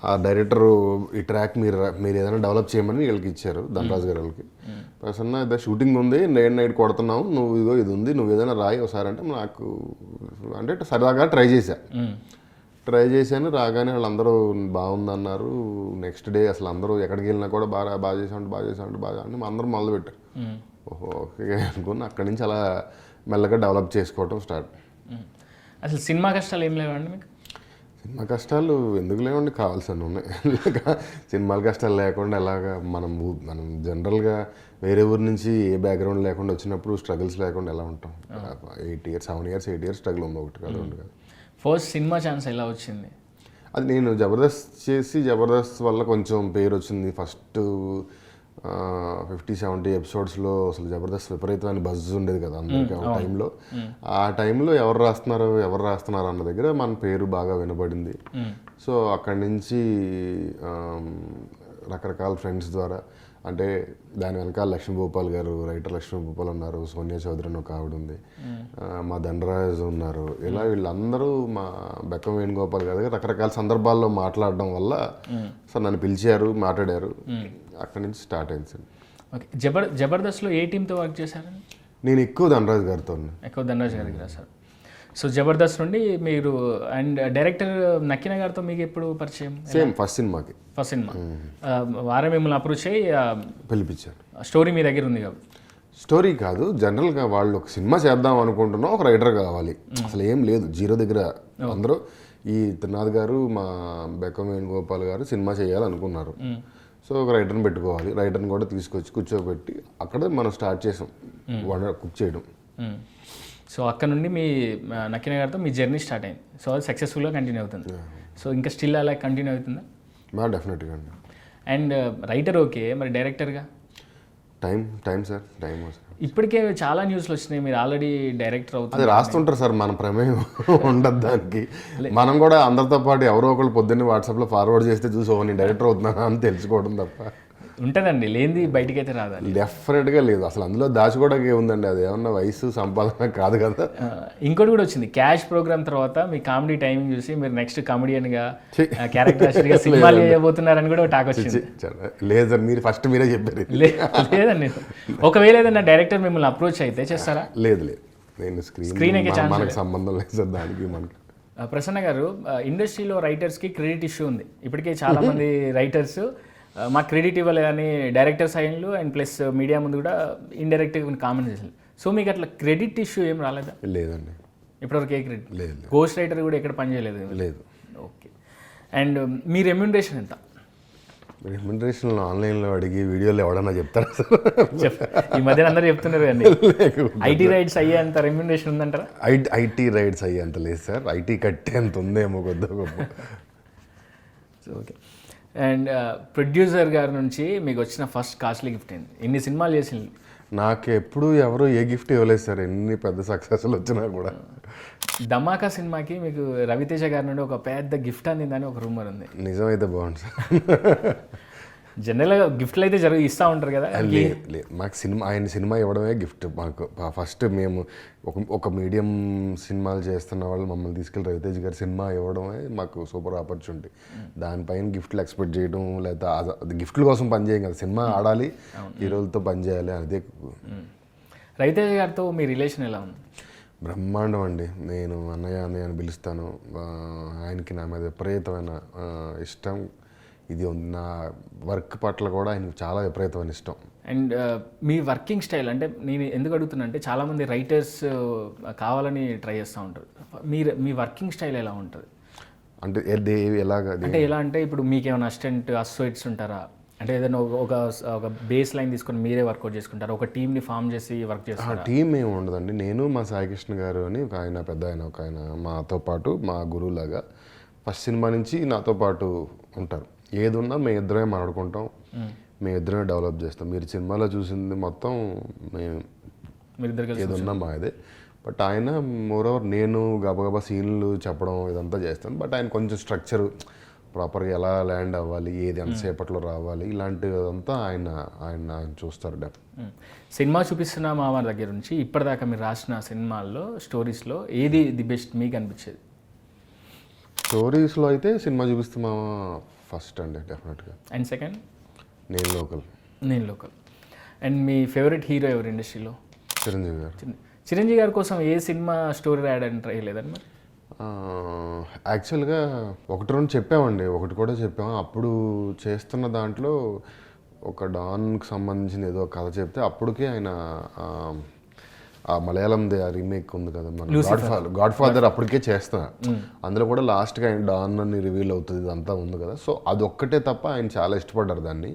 ఆ డైరెక్టరు ఈ ట్రాక్ మీరు ఏదైనా డెవలప్ చేయమని వీళ్ళకి ఇచ్చారు, ధనరాజ్ గారు వాళ్ళకి. ప్రసన్న ఏదో షూటింగ్ ఉంది, నైట్ కొడుతున్నావు, నువ్వు ఇదిగో ఇది ఉంది, నువ్వు ఏదైనా రాయి ఒకసారి అంటే నాకు అంటే సరదాగా ట్రై చేశాను. రాగానే వాళ్ళందరూ బాగుందన్నారు. నెక్స్ట్ డే అసలు అందరూ ఎక్కడికి వెళ్ళినా కూడా బాగా చేసామంటే అని అందరూ మొదలుపెట్టారు. ఓహో ఓకే అనుకుని అక్కడి నుంచి అలా మెల్లగా డెవలప్ చేసుకోవటం స్టార్ట్. అసలు సినిమా కష్టాలు ఏం లేవండి మీకు? సినిమా కష్టాలు ఎందుకు లేవండి, కావాల్సిన ఉన్నాయి. సినిమాల కష్టాలు లేకుండా ఎలాగా మనం జనరల్గా వేరే ఊరి నుంచి ఏ బ్యాక్గ్రౌండ్ లేకుండా వచ్చినప్పుడు స్ట్రగుల్స్ లేకుండా ఎలా ఉంటాం? 7 years స్ట్రగుల్ ఉంది, ఒకటి కాదు రెండు కాదు. ఫస్ట్ సినిమా ఛాన్స్ ఎలా వచ్చింది? అది నేను జబర్దస్త్ చేసి జబర్దస్త్ వల్ల కొంచెం పేరు వచ్చింది. ఫస్ట్ 50-70 ఎపిసోడ్స్లో అసలు జబర్దస్త్ విపరీతమైన బజ్ ఉండేది కదా అందరికీ ఆ టైంలో. ఆ టైంలో ఎవరు రాస్తున్నారు అన్న దగ్గర మన పేరు బాగా వినబడింది. సో అక్కడి నుంచి రకరకాల ఫ్రెండ్స్ ద్వారా, అంటే దాని వెనకాల లక్ష్మీభూపాల్ గారు, రైటర్ లక్ష్మీభూపాల్ ఉన్నారు, సోనియా చౌదరి అని ఒక ఆవిడ ఉంది, మా ధనరాజ్ ఉన్నారు, ఇలా వీళ్ళందరూ మా బెక్కం వేణుగోపాల్ గారు రకరకాల సందర్భాల్లో మాట్లాడడం వల్ల సార్ నన్ను పిలిచారు, మాట్లాడారు. అక్కడి నుంచి స్టార్ట్ అయింది సార్. ఓకే. జబర్దస్త్లో ఏ టీంతో వర్క్ చేశారండి? నేను ఎక్కువ ధనరాజ్ గారితో ఎక్కువ ధనరాజ్ గారికి రాశారు. సో జబర్దస్త్ నుండి మీరు అండ్ డైరెక్టర్ నక్కిన గారితో మీకు ఎప్పుడు పరిచయం? సేమ్ ఫస్ట్ సినిమాకి. ఫస్ట్ సినిమా వారే మిమ్మల్ని అప్రోచ్ అయ్యి పిలిపించారు. స్టోరీ మీ దగ్గర ఉంది కాబట్టి. స్టోరీ కాదు, జనరల్గా వాళ్ళు ఒక సినిమా చేద్దాం అనుకుంటున్నాం, ఒక రైటర్ కావాలి, అసలు ఏం లేదు, జీరో దగ్గర. అందరూ ఈ త్రినాథ్ గారు, మా బెక్కం వేణుగోపాల్ గారు సినిమా చేయాలనుకున్నారు. సో ఒక రైటర్ని పెట్టుకోవాలి, రైటర్ని కూడా తీసుకొచ్చి కూర్చోబెట్టి అక్కడ మనం స్టార్ట్ చేసాం కుక్ చేయడం. సో అక్కడ నుండి మీ నక్కిన గారితో మీ జర్నీ స్టార్ట్ అయింది. సో అది సక్సెస్ఫుల్గా కంటిన్యూ అవుతుంది. సో ఇంకా స్టిల్ అలా కంటిన్యూ అవుతుందా? డెఫినెట్గా అండి. అండ్ రైటర్ ఓకే, మరి డైరెక్టర్గా టైం సార్, టైం సార్. ఇప్పటికే చాలా న్యూస్లు వచ్చినాయి మీరు ఆల్రెడీ డైరెక్టర్ అవుతుంది. అది రాస్తుంటారు సార్, మన ప్రమేయం ఉండదు దానికి. మనం కూడా అందరితో పాటు ఎవరో ఒకళ్ళు పొద్దున్నే వాట్సాప్లో ఫార్వర్డ్ చేస్తే చూసి నేను డైరెక్టర్ అవుతున్నాను అని తెలుసుకోవడం తప్ప ఉంటుందండి, లేనిది బయటికి అయితే రాదండి. డెఫినెట్గా లేదు, అసలు అందులో దాచుకోవడానికి ఏముందండి, అది ఏమన్నా వయసు సంపాదన కాదు కదా. ఇంకోటి కూడా వచ్చింది, క్యాష్ ప్రోగ్రామ్ తర్వాత మీ కామెడీ టైమింగ్ చూసి మీరు నెక్స్ట్ కామెడియన్గా క్యారెక్టర్ సినిమాలు చేయబోతున్నారని కూడా టాక్ వచ్చింది. లేదు సార్, మీరు ఫస్ట్ మీరే చెప్పారు. లేదండి, ఒకవేళ ఏదైనా డైరెక్టర్ మిమ్మల్ని అప్రోచ్ అయితే చేస్తారా? లేదు, నేను స్క్రీన్ మనకి సంబంధం లేదు సార్ దానికి మనకి. ప్రసన్న గారు, ఇండస్ట్రీలో రైటర్స్కి క్రెడిట్ ఇష్యూ ఉంది. ఇప్పటికే చాలా మంది రైటర్స్ మాకు క్రెడిట్ ఇవ్వలేదని డైరెక్టర్ సైన్లు అండ్ ప్లస్ మీడియా ముందు కూడా ఇండైరెక్ట్గా కామెంట్ చేశారు. సో మీకు అట్లా క్రెడిట్ ఇష్యూ ఏం రాలేదా? లేదండి, ఇప్పటివరకు ఏ క్రెడిట్ లేదు. గోస్ట్ రైటర్ కూడా ఎక్కడ పని చేయలేదు? లేదు. ఓకే. అండ్ మీ రెమ్యూనరేషన్ ఎంత? రెమ్యూనరేషన్ ఆన్లైన్లో అడిగి వీడియోలో ఎవడన్నా చెప్తారా సార్? ఈ మధ్యన అందరూ చెప్తున్నారు అండి, ఐటీ రైడ్స్ అయ్యేంత రెమ్యూనరేషన్ ఉందంటారా? ఐటీ రైడ్స్ అయ్యేంత లేదు సార్, ఐటీ కట్టేంత ఉందేమో కొద్ది గొప్ప. ఓకే. అండ్ ప్రొడ్యూసర్ గారి నుంచి మీకు వచ్చిన ఫస్ట్ కాస్ట్లీ గిఫ్ట్ ఏంది? ఎన్ని సినిమాలు చేసింది? నాకు ఎప్పుడు ఎవరు ఏ గిఫ్ట్ ఇవ్వలేదు సార్, ఎన్ని పెద్ద సక్సెస్లు వచ్చినా కూడా. ధమాకా సినిమాకి మీకు రవితేజ గారి నుండి ఒక పెద్ద గిఫ్ట్ అందిందని ఒక రూమర్ ఉంది. నిజమైతే బాగుంది సార్. జనరల్గా గిఫ్ట్లు అయితే ఇస్తూ ఉంటారు కదా. లేదు, మాకు ఆయన సినిమా ఇవ్వడమే గిఫ్ట్. మాకు ఫస్ట్ మేము ఒక మీడియం సినిమాలు చేస్తున్న వాళ్ళు మమ్మల్ని తీసుకెళ్ళి రవితేజ్ గారి సినిమా ఇవ్వడమే మాకు సూపర్ ఆపర్చునిటీ. దానిపైన గిఫ్ట్లు ఎక్స్పెక్ట్ చేయడం, లేదా గిఫ్ట్ల కోసం పనిచేయం కదా, సినిమా ఆడాలి, హీరోలతో పనిచేయాలి, అదే. రవితేజ్ గారితో మీ రిలేషన్ ఎలా ఉంది? బ్రహ్మాండం అండి. నేను అన్నయ్య అని పిలుస్తాను. ఆయనకి నా మీద విపరీతమైన ఇష్టం. ఇది నా వర్క్ పట్ల కూడా ఆయనకు చాలా విపరీతమైన ఇష్టం. అండ్ మీ వర్కింగ్ స్టైల్ అంటే నేను ఎందుకు అడుగుతున్నా అంటే చాలామంది రైటర్స్ కావాలని ట్రై చేస్తూ ఉంటారు. మీ వర్కింగ్ స్టైల్ ఎలా ఉంటుంది? అంటే ఎలాగా అంటే ఎలా అంటే ఇప్పుడు మీకేమైనా అసోసియేట్స్ ఉంటారా? అంటే ఏదైనా ఒక బేస్ లైన్ తీసుకొని మీరే వర్కౌట్ చేసుకుంటారు, ఒక టీమ్ని ఫామ్ చేసి వర్క్ చేస్తారు? టీం ఏమి ఉండదండి. నేను మా సాయికృష్ణ గారు అని ఒక ఆయన పెద్ద ఒక ఆయన మాతో పాటు మా గురువులాగా ఫస్ట్ సినిమా నుంచి నాతో పాటు ఉంటారు. ఏది ఉన్నా మేము ఇద్దరమే మాట్లాడుకుంటాం, మేము ఇద్దరమే డెవలప్ చేస్తాం. మీరు సినిమాలో చూసింది మొత్తం మేము ఏదున్నా మాదే. బట్ ఆయన మోరోవర్ నేను గబగబా సీన్లు చెప్పడం ఇదంతా చేస్తాను. బట్ ఆయన కొంచెం స్ట్రక్చర్ ప్రాపర్గా ఎలా ల్యాండ్ అవ్వాలి, ఏది ఎంతసేపట్లో రావాలి, ఇలాంటిదంతా ఆయన చూస్తారు. సినిమా చూపిస్తున్న మామ దగ్గర నుంచి ఇప్పటిదాకా మీరు రాసిన సినిమాల్లో స్టోరీస్లో ఏది ది బెస్ట్ మీకు అనిపించేది? స్టోరీస్లో అయితే సినిమా చూపిస్తే మామ ఫస్ట్ అండి, డెఫినెట్గా. And second? నేను లోకల్. అండ్ మీ ఫేవరెట్ హీరో ఎవరు ఇండస్ట్రీలో? చిరంజీవి గారు. చిరంజీవి గారి కోసం ఏ సినిమా స్టోరీ రాయడానికి ట్రై లేదండి మరి? యాక్చువల్గా ఒకటి రెండు చెప్పామండి, ఒకటి కూడా చెప్పాము. అప్పుడు చేస్తున్న దాంట్లో ఒక డాన్కి సంబంధించిన ఏదో కథ చెప్తే అప్పటికే ఆయన ఆ మలయాళంది ఆ రీమేక్ ఉంది కదా మన గాడ్ ఫాదర్ అప్పటికే చేస్తున్నా. అందులో కూడా లాస్ట్గా ఆయన డాన్ అని రివీల్ అవుతుంది, ఇదంతా ఉంది కదా. సో అది ఒక్కటే తప్ప ఆయన చాలా ఇష్టపడ్డారు దాన్ని.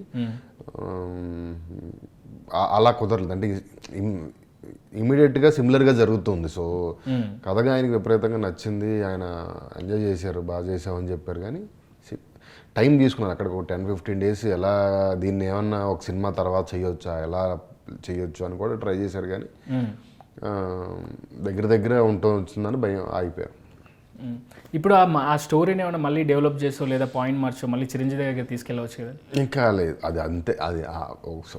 అలా కుదరలేదు, అంటే ఇమీడియట్గా సిమిలర్గా జరుగుతుంది. సో కథగా ఆయనకి విపరీతంగా నచ్చింది, ఆయన ఎంజాయ్ చేశారు, బాగా చేసామని చెప్పారు. కానీ టైం తీసుకున్నారు అక్కడ ఒక 10-15 days. ఎలా దీన్ని ఏమన్నా ఒక సినిమా తర్వాత చేయొచ్చా, ఎలా చేయొచ్చు అని కూడా ట్రై చేశారు. కానీ దగ్గర వచ్చిందని భయం ఆగిపోయారు. ఇప్పుడు ఆ స్టోరీని ఏమైనా మళ్ళీ డెవలప్ చేసో లేదా పాయింట్ మార్చో మళ్ళీ చిరంజీవి దగ్గర తీసుకెళ్ళవచ్చు కదా? ఇంకా లేదు, అది అంతే. అది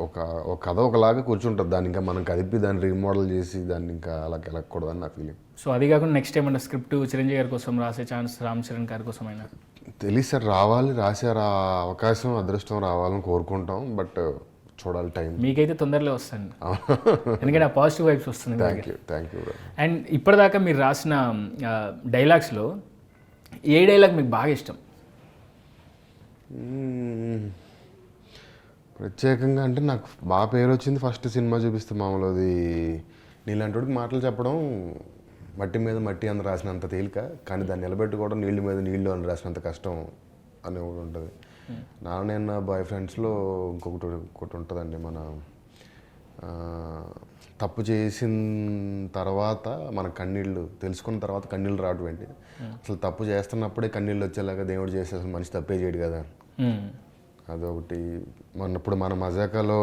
ఒక కథ ఒకలాగా కూర్చుంటుంది, దాన్ని ఇంకా మనం కదిపి దాన్ని రీమోడల్ చేసి దాన్ని ఇంకా అలా వెళ్ళకూడదని నా ఫీలింగ్. సో అది కాకుండా నెక్స్ట్ ఏమన్నా స్క్రిప్ట్ చిరంజీవి గారి కోసం రాసే ఛాన్స్ రామ్ చరణ్ గారి కోసం అయినా? తెలియదు సార్, రావాలి, రాసే అవకాశం అదృష్టం రావాలని కోరుకుంటాం. బట్ చూడాలి టైం. మీకైతే తొందరలో వస్తాను, ఎందుకంటే ఆ పాజిటివ్ వైబ్స్ వస్తుంది. Thank you. అండ్ ఇప్పటిదాకా మీరు రాసిన డైలాగ్స్లో ఏ డైలాగ్ మీకు బాగా ఇష్టం? ప్రత్యేకంగా అంటే నాకు బాగా పేరు వచ్చింది ఫస్ట్ సినిమా చూపిస్తే మామూలు అది నీలాంటి మాటలు చెప్పడం, మట్టి మీద మట్టి అని రాసినంత తేలిక, కానీ దాన్ని నిలబెట్టుకోవడం నీళ్ళ మీద నీళ్ళు అని రాసినంత కష్టం అని ఒకటి ఉంటుంది. నేను నా బాయ్ ఫ్రెండ్స్లో ఇంకొకటి ఉంటుందండి, మన తప్పు చేసిన తర్వాత మన కన్నీళ్ళు తెలుసుకున్న తర్వాత కన్నీళ్ళు రావడం ఏంటి, అసలు తప్పు చేస్తున్నప్పుడే కన్నీళ్ళు వచ్చేలాగా దేవుడు చేస్తే అసలు మనిషి తప్పే చేయడు కదా. అదొకటి. ఇప్పుడు మన మజాకాలో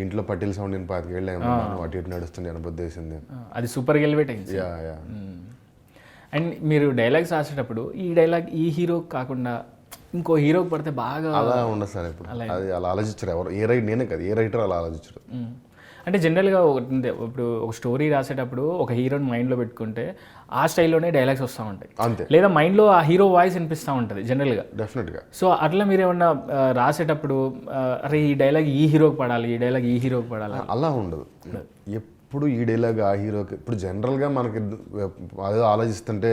ఇంట్లో పట్టిల సౌండ్ నేను 25 ఏళ్ళు అటు ఇటు నడుస్తుంది అనుబుద్ధేసింది, అది సూపర్ ఎలివేట్ అయింది. యా. అండ్ మీరు డైలాగ్స్ రాసేటప్పుడు ఈ డైలాగ్ ఈ హీరో కాకుండా ఇంకో హీరోకి పడితే బాగా అలా ఉండదు సార్. ఇప్పుడు అది అలా ఆలోచించారు ఎవరు, నేనే కదా, ఏ రైటర్ అలా ఆలోచించరు. అంటే జనరల్గా ఇప్పుడు ఒక స్టోరీ రాసేటప్పుడు ఒక హీరోని మైండ్లో పెట్టుకుంటే ఆ స్టైల్లోనే డైలాగ్స్ వస్తూ ఉంటాయి, అంతే. లేదా మైండ్లో ఆ హీరో వాయిస్ వినిపిస్తూ ఉంటుంది జనరల్గా. డెఫినెట్గా. సో అట్లా మీరు ఏమన్నా రాసేటప్పుడు అరే ఈ డైలాగ్ ఈ హీరోకి పడాలి, ఈ డైలాగ్ ఈ హీరోకి పడాలి అలా ఉండదు. ఎప్పుడు ఈ డైలాగ్ ఆ హీరోకి, ఇప్పుడు జనరల్గా మనకి అదే ఆలోచిస్తుంటే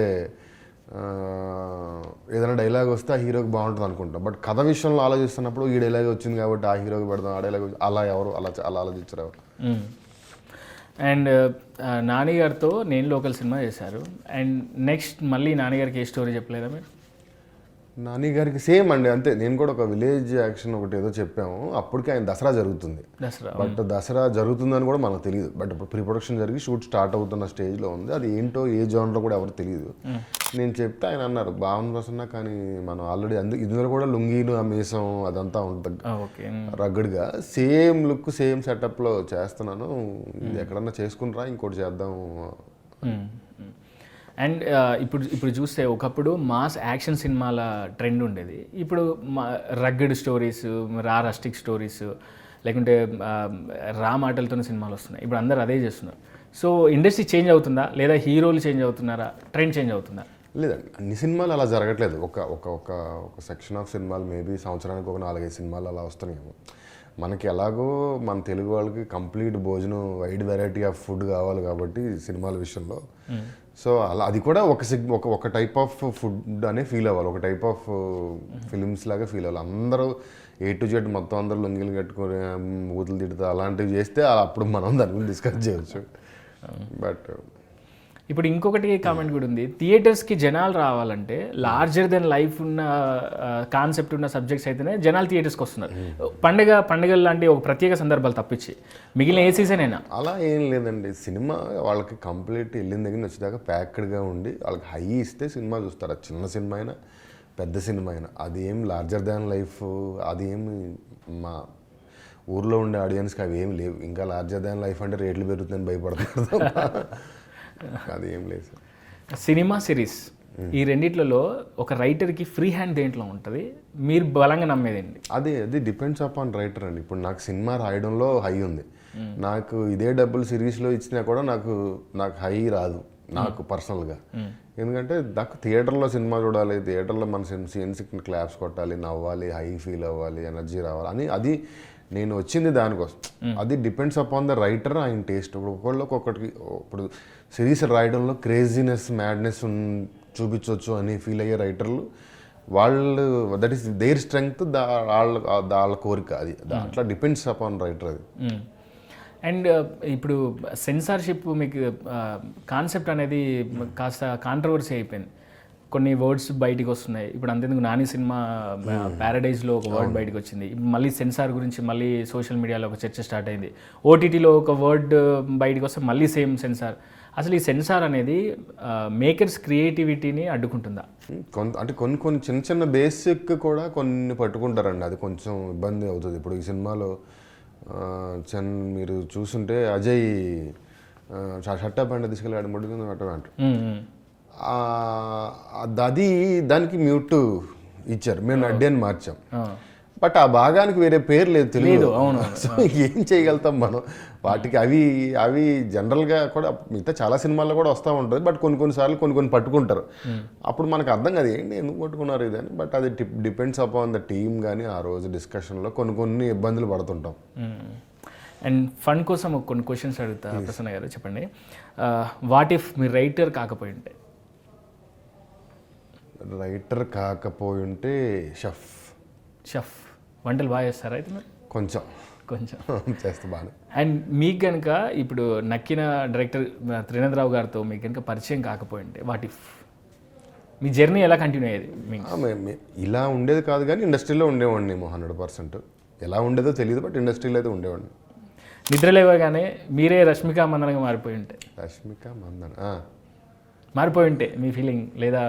ఏదైనా డైలాగ్ వస్తే ఆ హీరోకి బాగుంటుంది అనుకుంటాం, బట్ కథ విషయంలో ఆలోచిస్తున్నప్పుడు ఈ డైలాగ్ వచ్చింది కాబట్టి ఆ హీరోకి పెడదాం, ఆ డైలాగ్ అలా అలా ఆలోచించారు ఎవరు. అండ్ నాని గారితో నేను లోకల్ సినిమా చేశారు, అండ్ నెక్స్ట్ మళ్ళీ నాని గారికి ఏ స్టోరీ చెప్పలేదా మీరు? నాని గారికి సేమ్ అండి, అంతే. నేను కూడా ఒక విలేజ్ యాక్షన్ ఒకటి ఏదో చెప్పాము, అప్పటికి ఆయన దసరా జరుగుతుంది. బట్ దసరా జరుగుతుందని కూడా మనకు తెలియదు, బట్ ఇప్పుడు ప్రీ ప్రొడక్షన్ జరిగి షూట్ స్టార్ట్ అవుతున్న స్టేజ్లో ఉంది. అది ఏంటో ఏ జోన్లో కూడా ఎవరు తెలియదు. నేను చెప్తే ఆయన అన్నారు బాగుంది వస్తున్నా, కానీ మనం ఆల్రెడీ ఇందులో కూడా లుంగీలు ఆ మీసం అదంతా ఉంటుంది రగ్గడ్గా, సేమ్ లుక్ సేమ్ సెటప్లో చేస్తున్నాను, ఇది ఎక్కడన్నా చేసుకునిరా ఇంకోటి చేద్దాం. అండ్ ఇప్పుడు చూస్తే ఒకప్పుడు మాస్ యాక్షన్ సినిమాల ట్రెండ్ ఉండేది, ఇప్పుడు రగ్గడ్ స్టోరీస్, రస్టిక్ స్టోరీస్, లేకుంటే రా మాటలతో సినిమాలు వస్తున్నాయి. ఇప్పుడు అందరు అదే చేస్తున్నారు. సో ఇండస్ట్రీ చేంజ్ అవుతుందా, లేదా హీరోలు చేంజ్ అవుతున్నారా, ట్రెండ్ చేంజ్ అవుతుందా? లేదండి, అన్ని సినిమాలు అలా జరగట్లేదు. ఒక సెక్షన్ ఆఫ్ సినిమాలు మేబీ సంవత్సరానికి ఒక 4-5 సినిమాలు అలా వస్తున్నాయేమో. మనకి ఎలాగో మన తెలుగు వాళ్ళకి కంప్లీట్ భోజనం, వైడ్ వెరైటీ ఆఫ్ ఫుడ్ కావాలి కాబట్టి సినిమాల విషయంలో. సో అలా అది కూడా ఒక టైప్ ఆఫ్ ఫుడ్ అనే ఫీల్ అవ్వాలి, ఒక టైప్ ఆఫ్ ఫిలిమ్స్ లాగా ఫీల్ అవ్వాలి. అందరూ A to Z మొత్తం అందరూ లొంగిలు కట్టుకొని ఊతులు తిడుతూ అలాంటివి చేస్తే అప్పుడు మనం దాని గురించి డిస్కస్ చేయవచ్చు. బట్ ఇప్పుడు ఇంకొకటి కామెంట్ కూడా ఉంది, థియేటర్స్కి జనాలు రావాలంటే లార్జర్ దెన్ లైఫ్ ఉన్న కాన్సెప్ట్ ఉన్న సబ్జెక్ట్స్ అయితేనే జనాలు థియేటర్స్కి వస్తున్నారు. పండుగలు లాంటి ఒక ప్రత్యేక సందర్భాలు తప్పించి మిగిలిన ఏ సీజన్ అయినా అలా ఏం లేదండి. సినిమా వాళ్ళకి కంప్లీట్ వెళ్ళిన దగ్గర వచ్చేదాకా ప్యాక్డ్గా ఉండి వాళ్ళకి హై ఇస్తే సినిమా చూస్తారు. అది చిన్న సినిమా అయినా పెద్ద సినిమా అయినా, అది ఏం లార్జర్ దాన్ లైఫ్, అది ఏమి మా ఊర్లో ఉండే ఆడియన్స్కి అవి ఏమి లేవు. ఇంకా లార్జర్ దాన్ లైఫ్ అంటే రేట్లు పెరుగుతుందని భయపడుతున్నారు, అది ఏం లేదు. సినిమా సిరీస్ ఈ రెండిట్లలో ఒక రైటర్కి ఫ్రీ హ్యాండ్ దేంట్లో ఉంటుంది, మీరు బలంగా నమ్మేదండి? అది డిపెండ్స్ అపాన్ రైటర్ అండి. ఇప్పుడు నాకు సినిమా రాయడంలో హై ఉంది, నాకు ఇదే డబ్బులు సిరీస్లో ఇచ్చినా కూడా నాకు హై రాదు నాకు పర్సనల్గా. ఎందుకంటే నాకు థియేటర్లో సినిమా చూడాలి, థియేటర్లో మన సీన్స్కి క్లాప్స్ కొట్టాలి, నవ్వాలి, హై ఫీల్ అవ్వాలి, ఎనర్జీ రావాలి అని, అది నేను వచ్చింది దానికోసం. అది డిపెండ్స్ అపాన్ ద రైటర్, ఆయన టేస్ట్. ఇప్పుడు ఒక్కొక్కరికి ఇప్పుడు సిరీస్ రాయడంలో క్రేజీనెస్, మ్యాడ్నెస్ చూపించవచ్చు అని ఫీల్ అయ్యే రైటర్లు వాళ్ళు, దట్ ఈస్ దేర్ స్ట్రెంగ్త్, వాళ్ళ కోరిక. అది అట్లా డిపెండ్స్ అపాన్ రైటర్ అది. అండ్ ఇప్పుడు సెన్సార్షిప్ మీకు కాన్సెప్ట్ అనేది కాస్త కాంట్రవర్సీ అయిపోయింది, కొన్ని వర్డ్స్ బయటికి వస్తున్నాయి. ఇప్పుడు అంతేందుకు నాని సినిమా ప్యారడైజ్లో ఒక వర్డ్ బయటకు వచ్చింది, మళ్ళీ సెన్సార్ గురించి మళ్ళీ సోషల్ మీడియాలో ఒక చర్చ స్టార్ట్ అయింది. ఓటీటీలో ఒక వర్డ్ బయటకు వస్తే మళ్ళీ సేమ్ సెన్సార్. అసలు ఈ సెన్సార్ అనేది మేకర్స్ క్రియేటివిటీని అడ్డుకుంటుందా? అంటే కొన్ని చిన్న బేసిక్ కూడా కొన్ని పట్టుకుంటారండి, అది కొంచెం ఇబ్బంది అవుతుంది. ఇప్పుడు ఈ సినిమాలో మీరు చూస్తుంటే అజయ్ షట్టా పంట తీసుకెళ్ళి ఆడమడుతుంది అటువంటి అది దానికి మ్యూట్ ఇచ్చారు, మేము అడ్డీ అని మార్చాం. బట్ ఆ భాగానికి వేరే పేరు లేదు లేదు, తెలుగు. అవును. సో ఏం చేయగలుగుతాం మనం వాటికి? అవి జనరల్గా కూడా మిగతా చాలా సినిమాల్లో కూడా వస్తూ ఉంటుంది. బట్ కొన్నిసార్లు కొన్ని పట్టుకుంటారు. అప్పుడు మనకు అర్థం కాదు ఏంటి ఎందుకు పట్టుకున్నారు ఇది అని. బట్ అది డిపెండ్స్ అపాన్ ద టీమ్. కానీ ఆ రోజు డిస్కషన్లో కొన్ని ఇబ్బందులు పడుతుంటాం. అండ్ ఫండ్ కోసం కొన్ని క్వశ్చన్స్ అడుగుతా ప్రసన్న గారు, చెప్పండి. వాట్ ఇఫ్ మీరు రైటర్ కాకపోయి ఉంటే? రైటర్ కాకపోయి ఉంటే షెఫ్. వంటలు బాగా చేస్తారా అయితే మీరు? కొంచెం చేస్తే బాగా. అండ్ మీకు కనుక ఇప్పుడు నక్కిన డైరెక్టర్ త్రినేంద్రరావు గారితో మీకు కనుక పరిచయం కాకపోయి ఉంటే వాట్ ఇఫ్ మీ జర్నీ ఎలా కంటిన్యూ అయ్యేది మీకు? ఇలా ఉండేది కాదు కానీ ఇండస్ట్రీలో ఉండేవాడిని 100%. ఎలా ఉండేదో తెలియదు, బట్ ఇండస్ట్రీలో అయితే ఉండేవాడిని. నిద్రలేవగానే మీరే రష్మిక మందనగా మారిపోయి ఉంటే? రష్మిక మందన మారిపోయి ఉంటే మీ ఫీలింగ్, లేదా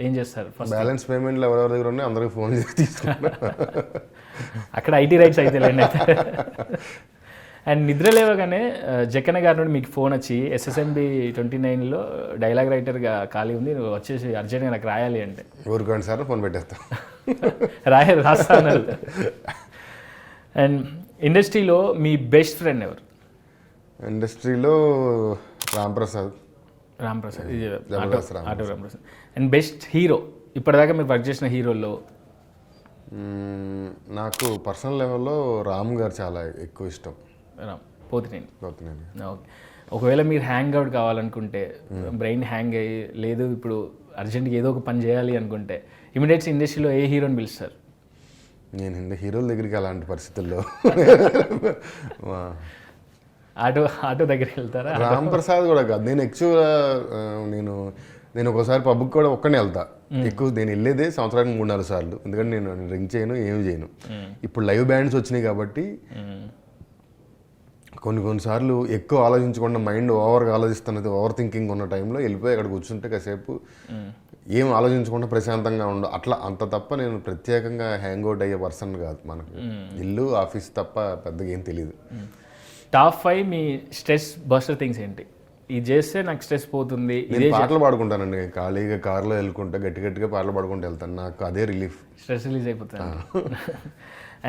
ఏం చేస్తారు? ఫస్ట్ బ్యాలెన్స్ పేమెంట్లు ఎవరెవరి దగ్గర ఉన్నాయి అందరికి ఫోన్ చేసి తీసుకుంటా. అక్కడ ఐటీ రైట్స్ అయితే లేండి. అండ్ నిద్ర లేవగానే జక్కన్న గారి నుండి మీకు ఫోన్ వచ్చి SSMB 29లో డైలాగ్ రైటర్గా ఖాళీ ఉంది, నువ్వు వచ్చేసి అర్జెంట్గా నాకు రాయాలి అంటే ఊరుకోండి సార్ ఫోన్ పెట్టేస్తాం. రాస్తా అన్నారు. అండ్ ఇండస్ట్రీలో మీ బెస్ట్ ఫ్రెండ్ ఎవరు? ఇండస్ట్రీలో Ramprasad. Auto Ramprasad. And best hero ఇప్పటిదాకా మీరు వర్క్ చేసిన హీరోల్లో? నాకు పర్సనల్ లెవెల్లో రామ్ గారు చాలా ఎక్కువ ఇష్టం. పోతినేని. ఓకే. ఒకవేళ మీరు హ్యాంగ్ అవుట్ కావాలనుకుంటే, బ్రెయిన్ హ్యాంగ్ అయ్యి లేదు ఇప్పుడు అర్జెంట్గా ఏదో ఒక పని చేయాలి అనుకుంటే ఇమీడియట్స్ ఇండస్ట్రీలో ఏ హీరోని పిలుస్తారు? నేను హీరోల దగ్గరికి అలాంటి పరిస్థితుల్లో ఆటో దగ్గరికి వెళ్తారా? రామ్ ప్రసాద్ కూడా కాదు. నేను యాక్చువల్గా నేను ఒకసారి పబ్కి కూడా ఒక్కనే వెళ్తా. ఎక్కువ నేను వెళ్ళేదే సంవత్సరానికి 3-4 సార్లు. ఎందుకంటే నేను రింగ్ చేయను, ఏమి చేయను. ఇప్పుడు లైవ్ బ్యాండ్స్ వచ్చినాయి కాబట్టి కొన్నిసార్లు ఎక్కువ ఆలోచించకుండా మైండ్ ఓవర్గా ఆలోచిస్తున్నది, ఓవర్ థింకింగ్ ఉన్న టైంలో వెళ్ళిపోయి అక్కడ కూర్చుంటే కాసేపు ఏం ఆలోచించకుండా ప్రశాంతంగా అట్లా అంత తప్ప నేను ప్రత్యేకంగా హ్యాంగ్ అవుట్ అయ్యే పర్సన్ కాదు. మనకు ఇల్లు ఆఫీస్ తప్ప పెద్దగా ఏం తెలియదు. టాప్ 5 మీ స్ట్రెస్ బస్టర్ థింగ్స్ ఏంటి? ఇది చేస్తే నాకు స్ట్రెస్ పోతుంది. నేను పాటలు పాడుకుంటానండి, ఖాళీగా కార్లో వెళ్ళుకుంటా గట్టిగా పాటలు పాడుకుంటూ వెళ్తాను. నాకు అదే రిలీఫ్, స్ట్రెస్ రిలీజ్ అయిపోతాను.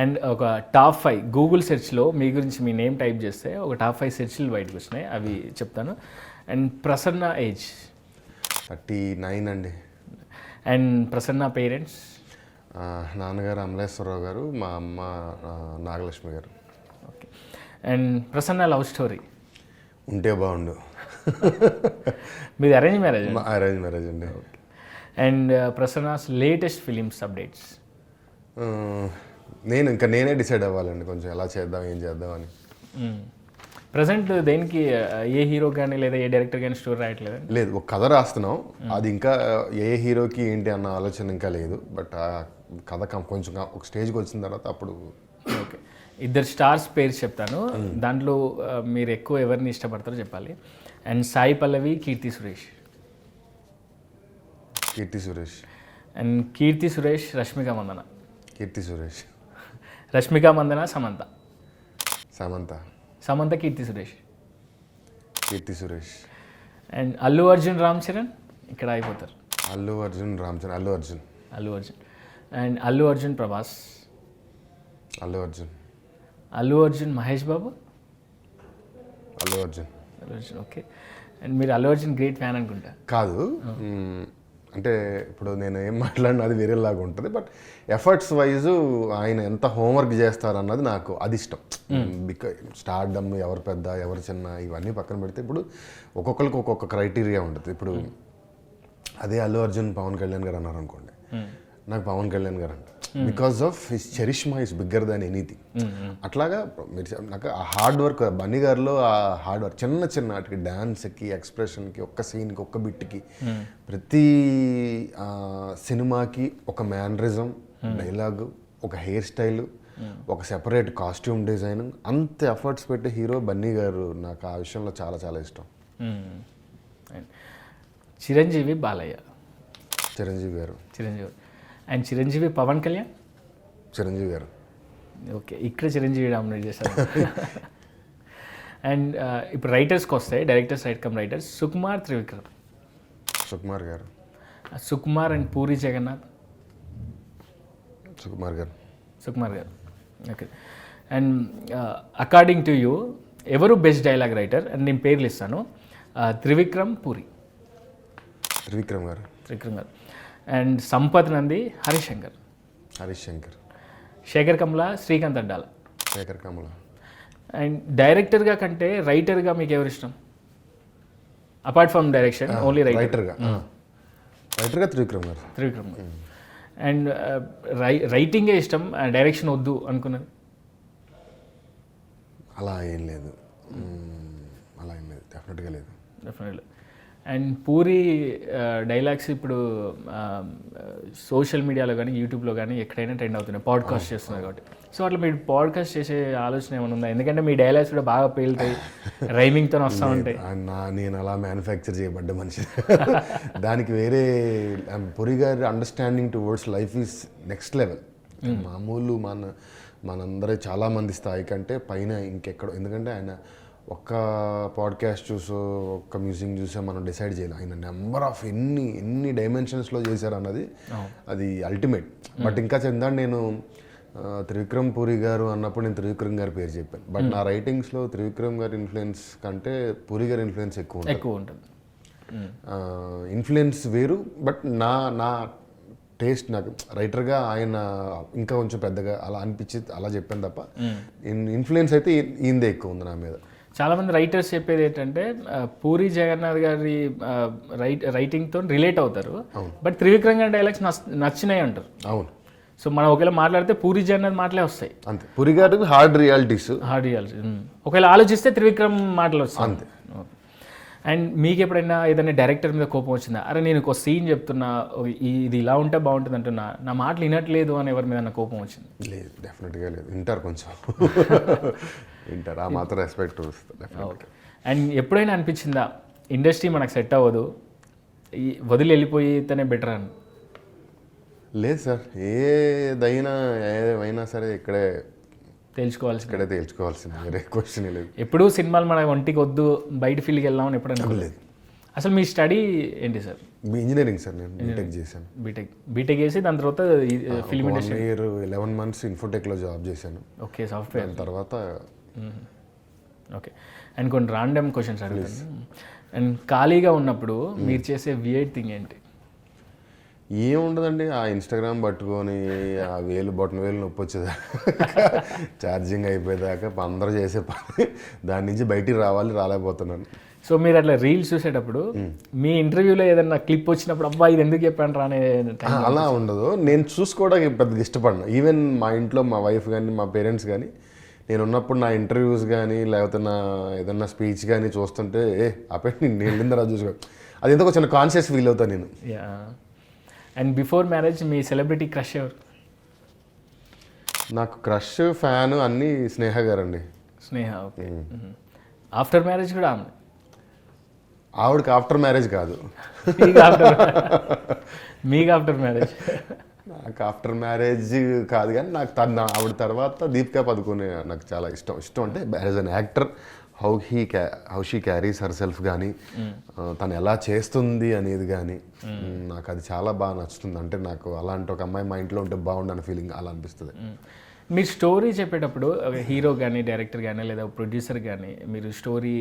అండ్ ఒక టాప్ 5 గూగుల్ సెర్చ్లో మీ గురించి మీ నేమ్ టైప్ చేస్తే ఒక టాప్ 5 సెర్చ్లు బయటకు వచ్చినాయి, అవి చెప్తాను. అండ్ ప్రసన్న ఏజ్ 39 అండి. And Prasanna parents? నాన్నగారు అమలేశ్వరరావు గారు, మా అమ్మ నాగలక్ష్మి గారు. Okay. And Prasanna love story ఉంటే బాగుండు. మీది అరేంజ్ మ్యారేజ్? అరేంజ్ మ్యారేజ్ అండి. And Prasanna's latest films updates? నేనే డిసైడ్ అవ్వాలండి కొంచెం ఎలా చేద్దాం, ఏం చేద్దాం అని. ప్రజెంట్ దేనికి ఏ హీరో కానీ లేదా ఏ డైరెక్టర్ కానీ స్టోరీ రాయట్లేదు? లేదు, ఒక కథ రాస్తున్నాం. అది ఇంకా ఏ హీరోకి ఏంటి అన్న ఆలోచన ఇంకా లేదు. బట్ ఆ కథ కొంచెం ఒక స్టేజ్కి వచ్చిన తర్వాత అప్పుడు. ఓకే. 2 స్టార్స్ పేరు చెప్తాను, దాంట్లో మీరు ఎక్కువ ఎవరిని ఇష్టపడతారో చెప్పాలి. And Sai Pallavi, Keerthy Suresh. Keerthy Suresh. And Keerthy Suresh, Rashmika Mandanna. Keerthy Suresh. Rashmika Mandanna, Samantha. Samantha, Keerthy Suresh. Keerthy Suresh. And Allu Arjun, Ram Charan. ఇక్కడ అయిపోతారు. Allu Arjun, Ram Charan. Allu Arjun. And Allu Arjun, Prabhas. Allu Arjun. Mahesh Babu. Allu Arjun. Okay. And మీరు అల్లు అర్జున్ గ్రేట్ ఫ్యాన్ అనుకుంటా? కాదు, అంటే ఇప్పుడు నేను ఏం మాట్లాడినా అది వేరేలాగా ఉంటుంది. బట్ ఎఫర్ట్స్ వైజ్ ఆయన ఎంత హోంవర్క్ చేస్తారన్నది నాకు అది ఇష్టం. బికాజ్ స్టార్డమ్, ఎవరు పెద్ద ఎవరు చిన్న ఇవన్నీ పక్కన పెడితే ఇప్పుడు ఒక్కొక్కరికి ఒక్కొక్క క్రైటీరియా ఉంటుంది. ఇప్పుడు అదే అల్లు అర్జున్ పవన్ కళ్యాణ్ గారు అన్నారు అనుకోండి, నాకు పవన్ కళ్యాణ్ గారు అంట. Because of his charisma is bigger than anything. అట్లాగా మీరు నాకు ఆ హార్డ్ వర్క్, బన్నీ గారిలో ఆ హార్డ్ వర్క్ చిన్న వాటికి, డాన్స్కి, ఎక్స్ప్రెషన్కి, ఒక్క సీన్కి, ఒక్క బిట్కి, ప్రతి సినిమాకి ఒక మ్యానరిజం, డైలాగు, ఒక హెయిర్ స్టైలు, ఒక సెపరేట్ కాస్ట్యూమ్ డిజైన్, అంత ఎఫర్ట్స్ పెట్టే హీరో బన్నీ గారు. నాకు ఆ విషయంలో చాలా చాలా ఇష్టం. చిరంజీవి, బాలయ్య. చిరంజీవి గారు. అండ్ చిరంజీవి, పవన్ కళ్యాణ్. చిరంజీవి గారు. ఓకే, ఇక్కడ చిరంజీవి డామినేట్ చేశారు. అండ్ ఇప్పుడు రైటర్స్కి వస్తాయి, డైరెక్టర్స్ రైటర్స్. సుకుమార్, త్రివిక్రమ్. సుకుమార్ గారు. సుకుమార్ అండ్ పూరి జగన్నాథ్. సుకుమార్ గారు. సుకుమార్ గారు. Okay. And according to you ఎవరు బెస్ట్ డైలాగ్ రైటర్ అండ్ నేను పేర్లు ఇస్తాను. త్రివిక్రమ్, పూరి. త్రివిక్రమ్ గారు. త్రివిక్రమ్ గారు. అండ్ సంపత్ నంది, హరీష్ శంకర్. శేఖర్ కమల, శ్రీకాంత్ అడ్డాల. శేఖర్ కమల. అండ్ డైరెక్టర్గా కంటే రైటర్గా మీకు ఎవరు ఇష్టం? అపార్ట్ ఫ్రమ్ డైరెక్షన్, ఓన్లీ రైటర్గా త్రివిక్రమ్ గారు. త్రివిక్రమ్ గారు. అండ్ రైటింగే ఇష్టం, డైరెక్షన్ వద్దు అనుకున్నది? అలా ఏం లేదు, డెఫినెట్గా లేదు. డెఫినెట్లీ. అండ్ పూరి డైలాగ్స్ ఇప్పుడు సోషల్ మీడియాలో కానీ యూట్యూబ్లో కానీ ఎక్కడైనా ట్రెండ్ అవుతున్నాయి, పాడ్కాస్ట్ చేస్తున్నారు కాబట్టి. సో అట్లా మీరు పాడ్కాస్ట్ చేసే ఆలోచన ఏమైనా ఉందా? ఎందుకంటే మీ డైలాగ్స్ కూడా బాగా పేలుతాయి, రైమింగ్తో వస్తూ ఉంటాయి. నేను అలా మ్యానుఫ్యాక్చర్ చేయబడ్డ మనిషి. దానికి వేరే పూరి గారి understanding towards life is next level. మామూలు మనందరూ చాలామంది స్థాయి కంటే పైన ఇంకెక్కడో. ఎందుకంటే ఆయన ఒక్క పాడ్కాస్ట్ చూసో ఒక్క మ్యూజిక్ చూసో మనం డిసైడ్ చేయాలి. ఆయన నెంబర్ ఆఫ్ ఎన్ని డైమెన్షన్స్లో చేశారు అన్నది అది అల్టిమేట్. బట్ ఇంకా చెందాను నేను త్రివిక్రమ్ పూరి గారు అన్నప్పుడు నేను త్రివిక్రమ్ గారి పేరు చెప్పాను. బట్ నా రైటింగ్స్లో త్రివిక్రమ్ గారి ఇన్ఫ్లుయెన్స్ కంటే పూరి గారి ఇన్ఫ్లుయెన్స్ ఎక్కువ ఉంటుంది. ఇన్ఫ్లుయెన్స్ వేరు, బట్ నా టేస్ట్ నాకు రైటర్గా ఆయన ఇంకా కొంచెం పెద్దగా అలా అనిపించి అలా చెప్పాను తప్ప ఇన్ఫ్లుయెన్స్ అయితే ఈయనదే ఎక్కువ ఉంది నా మీద. చాలామంది రైటర్స్ చెప్పేది ఏంటంటే పూరి జగన్నాథ్ గారి రైటింగ్తో రిలేట్ అవుతారు, బట్ త్రివిక్రమ్ గారి డైలాగ్స్ నచ్చినాయి అంటారు. అవును. సో మనం ఒకవేళ మాట్లాడితే పూరి జగన్నాథ్ మాటలే వస్తాయి. అంతే. పూరి గారికి హార్డ్ రియాలిటీస్. ఒకవేళ ఆలోచిస్తే త్రివిక్రమ్ మాటలు వస్తాయి. అంతే. అండ్ మీకు ఎప్పుడైనా ఏదైనా డైరెక్టర్ మీద కోపం వచ్చిందా? అరే నేను ఒక సీన్ చెప్తున్నా, ఇది ఇలా ఉంటే బాగుంటుంది అంటున్నా, నా మాటలు వినట్లేదు అని ఎవరి మీద కోపం వచ్చింది? లేదు, డెఫినెట్గా లేదు. వింటారు, కొంచెం వింటారు, ఆ మాత్రం రెస్పెక్ట్ వస్తుంది. ఓకే. అండ్ ఎప్పుడైనా అనిపించిందా ఇండస్ట్రీ మనకు సెట్ అవ్వదు, వదిలి వెళ్ళిపోయితేనే బెటర్ అని? లేదు సార్, ఏమైనా సరే ఇక్కడే తేల్చుకోవాల్సింది, వేరే క్వశ్చన్ లేదు. ఎప్పుడు సినిమాలు మన ఒంటికి వద్దు, బయట ఫీల్డ్కి వెళ్దామని ఎప్పుడు అనుకోలేదు. అసలు మీ స్టడీ ఏంటి సార్? Engineering sir. నేను బీటెక్ చేశాను. బీటెక్ చేసి దాని తర్వాత ఫిల్మ్ ఇండస్ట్రీ 11 months ఇన్ఫోటెక్లో జాబ్ చేశాను. ఓకే, సాఫ్ట్వేర్ తర్వాత. ఓకే. అండ్ కొన్ని రాండమ్ క్వశ్చన్స్ అడుగుతాను. అండ్ ఖాళీగా ఉన్నప్పుడు మీరు చేసే వియర్డ్ థింగ్ ఏంటి? ఏముండదండి, ఆ ఇన్స్టాగ్రామ్ పట్టుకొని ఆ బొట్టన వేలు నొప్పి వచ్చేదాకా, ఛార్జింగ్ అయిపోయేదాకా అందరూ చేసే పని, దాని నుంచి బయటికి రాలేకపోతున్నాను. సో మీరు అట్లా రీల్స్ చూసేటప్పుడు మీ ఇంటర్వ్యూలో ఏదైనా క్లిప్ వచ్చినప్పుడు అబ్బా ఇది ఎందుకు చెప్పాను రా అనే అలా ఉండదు. నేను చూసుకోవడానికి పెద్దగా ఇష్టపడను. ఈవెన్ మా ఇంట్లో మా వైఫ్ కానీ మా పేరెంట్స్ కానీ నేను ఉన్నప్పుడు నా ఇంటర్వ్యూస్ కానీ లేకపోతే నా ఏదన్నా స్పీచ్ కానీ చూస్తుంటే ఆపేసి నేను వెళ్ళిన తర్వాత చూసుకో, అది ఎందుకు చిన్న కాన్షియస్ ఫీల్ అవుతాను నేను. And before marriage me celebrity crush ఎవరు? నాకు క్రష్, ఫ్యాన్ అన్నీ స్నేహ గారండి. స్నేహ. ఓకే. ఆఫ్టర్ మ్యారేజ్ కూడా ఆమె? ఆవిడకి ఆఫ్టర్ మ్యారేజ్ కాదు, మీకు ఆఫ్టర్ మ్యారేజ్. నాకు ఆఫ్టర్ మ్యారేజ్ కాదు, కానీ నాకు ఆవిడ తర్వాత దీపికా పదుకొనే నాకు చాలా ఇష్టం. అంటే as an actor how she carries her self కానీ తను ఎలా చేస్తుంది అనేది కానీ నాకు అది చాలా బాగా నచ్చుతుంది. అంటే నాకు అలాంటి ఒక అమ్మాయి మా ఇంట్లో ఉంటే బాగుండని ఫీలింగ్ అలా అనిపిస్తుంది. మీరు స్టోరీ చెప్పేటప్పుడు హీరో కానీ డైరెక్టర్ కానీ లేదా ప్రొడ్యూసర్ కానీ మీరు స్టోరీ